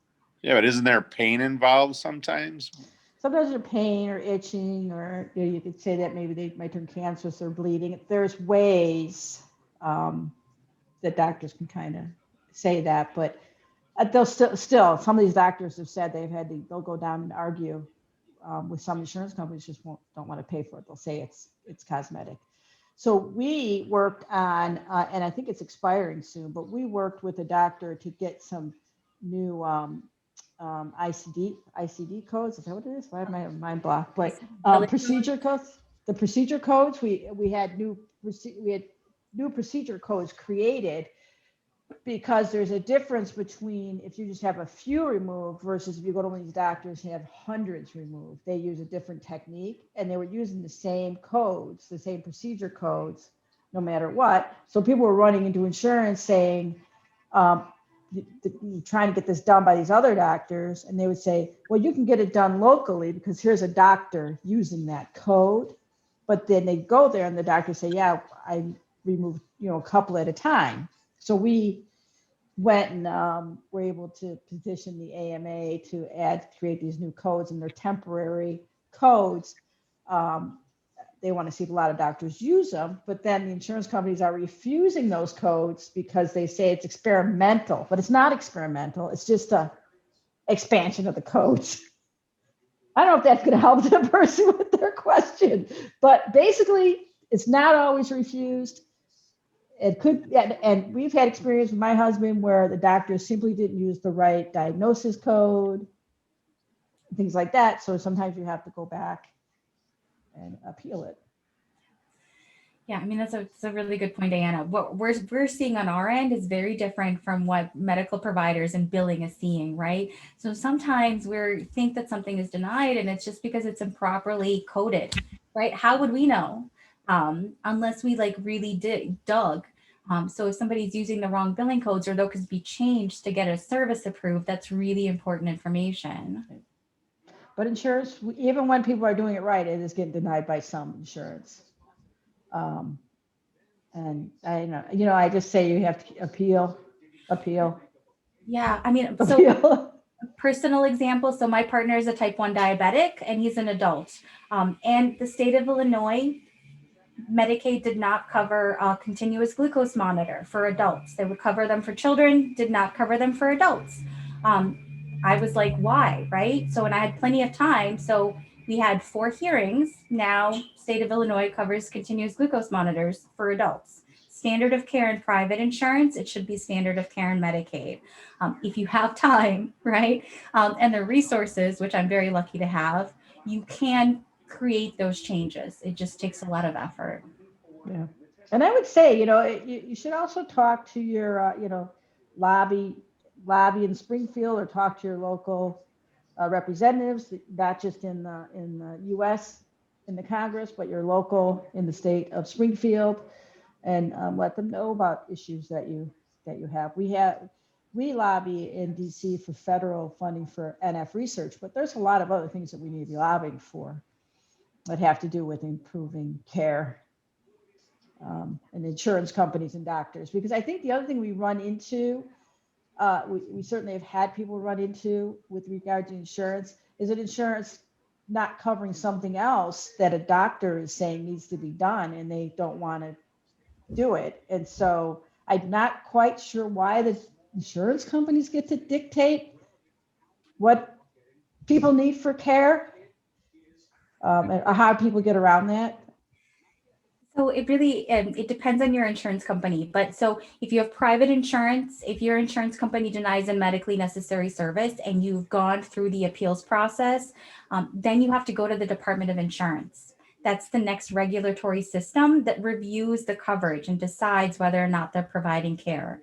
Yeah, but isn't there pain involved sometimes? Sometimes they're pain or itching, or you could say that maybe they might turn cancerous or bleeding. There's ways that doctors can kind of say that, but they'll still some of these doctors have said they'll go down and argue with some insurance companies, just don't want to pay for it. They'll say it's cosmetic. So we worked on, and I think it's expiring soon, but we worked with a doctor to get some new ICD codes. Is that what it is? Why am I mind blocked? But procedure codes. The procedure codes. We had new procedure codes created because there's a difference between if you just have a few removed versus if you go to one of these doctors and have hundreds removed. They use a different technique, and they were using the same codes, the same procedure codes, no matter what. So people were running into insurance saying, trying to get this done by these other doctors, and they would say, well, you can get it done locally because here's a doctor using that code. But then they go there and the doctor say, yeah, I removed a couple at a time. So we went and were able to petition the AMA to create these new codes, and they're temporary codes. They want to see if a lot of doctors use them, but then the insurance companies are refusing those codes because they say it's experimental, but it's not experimental. It's just a expansion of the codes. I don't know if that's going to help the person with their question, but basically it's not always refused. it could, and we've had experience with my husband where the doctor simply didn't use the right diagnosis code, things like that. So sometimes you have to go back and appeal it. Yeah, I mean, it's a really good point, Diana. What we're seeing on our end is very different from what medical providers and billing is seeing, right? So sometimes we think that something is denied and it's just because it's improperly coded, right? How would we know? Unless we like really dug. So if somebody's using the wrong billing codes or those could be changed to get a service approved, that's really important information. But insurance, even when people are doing it right, it is getting denied by some insurance. And I know, I just say you have to appeal. Yeah, I mean, so appeal. personal example. So my partner is a type 1 diabetic and he's an adult. And the state of Illinois, Medicaid did not cover a continuous glucose monitor for adults. They would cover them for children, did not cover them for adults. I was like, why, right? So, and I had plenty of time. So we had 4 hearings. Now, state of Illinois covers continuous glucose monitors for adults. Standard of care in private insurance, it should be standard of care in Medicaid. If you have time, right? And the resources, which I'm very lucky to have, you can create those changes. It just takes a lot of effort. Yeah. And I would say, you should also talk to your, lobby in Springfield, or talk to your local representatives, not just in the U.S., in the Congress, but your local in the state of Springfield, and let them know about issues that you have. We lobby in DC for federal funding for NF research, but there's a lot of other things that we need to be lobbying for that have to do with improving care, and insurance companies and doctors. Because I think the other thing we run into, we certainly have had people run into with regard to insurance, is that insurance not covering something else that a doctor is saying needs to be done, and they don't want to do it. And so I'm not quite sure why the insurance companies get to dictate what people need for care, and how people get around that. So it really, it depends on your insurance company. But so if you have private insurance, if your insurance company denies a medically necessary service and you've gone through the appeals process, then you have to go to the Department of Insurance. That's the next regulatory system that reviews the coverage and decides whether or not they're providing care.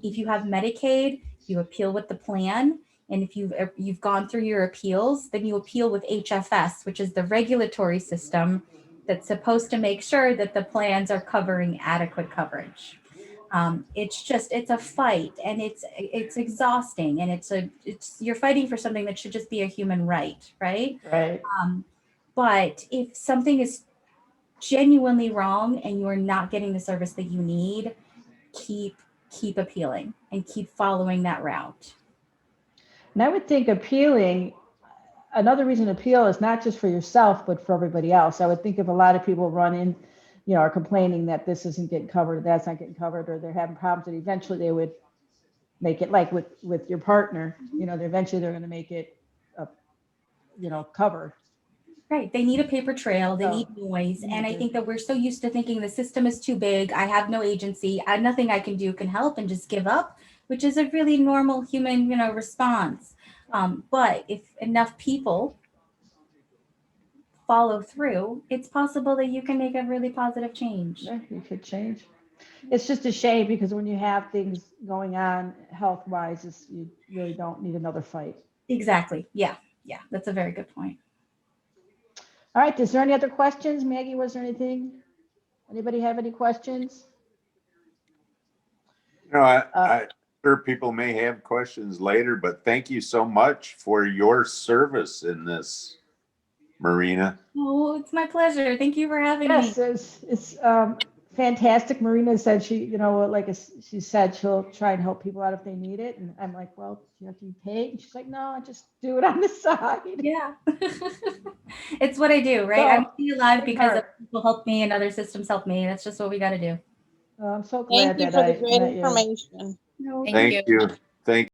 If you have Medicaid, you appeal with the plan. And if you've gone through your appeals, then you appeal with HFS, which is the regulatory system that's supposed to make sure that the plans are covering adequate coverage. It's a fight, and it's exhausting, and you're fighting for something that should just be a human right, right? Right. But if something is genuinely wrong and you're not getting the service that you need, keep appealing and keep following that route. And I would think appealing, another reason to appeal is not just for yourself, but for everybody else. I would think if a lot of people run in, are complaining that this isn't getting covered, that's not getting covered, or they're having problems, that eventually they would make it, like with your partner, eventually they're going to make it, covered. Right. They need a paper trail. They need noise. And I think that we're so used to thinking the system is too big. I have no agency. Nothing I can do can help, and just give up, which is a really normal human, response. But if enough people follow through, it's possible that you can make a really positive change. Yeah, you could change. It's just a shame, because when you have things going on health-wise, you really don't need another fight. Exactly. Yeah. That's a very good point. All right. Is there any other questions? Maggie, was there anything? Anybody have any questions? I'm sure people may have questions later, but thank you so much for your service in this, Marina. Oh, it's my pleasure. Thank you for having me. Yes, it's fantastic. Marina said she said she'll try and help people out if they need it. And I'm like, well, do you have to be paid? And she's like, no, I just do it on the side. Yeah. It's what I do, right? I'm still alive because of people help me and other systems help me. That's just what we got to do. I'm so glad Thank you that for the great met you. information. No, Thank you. Thank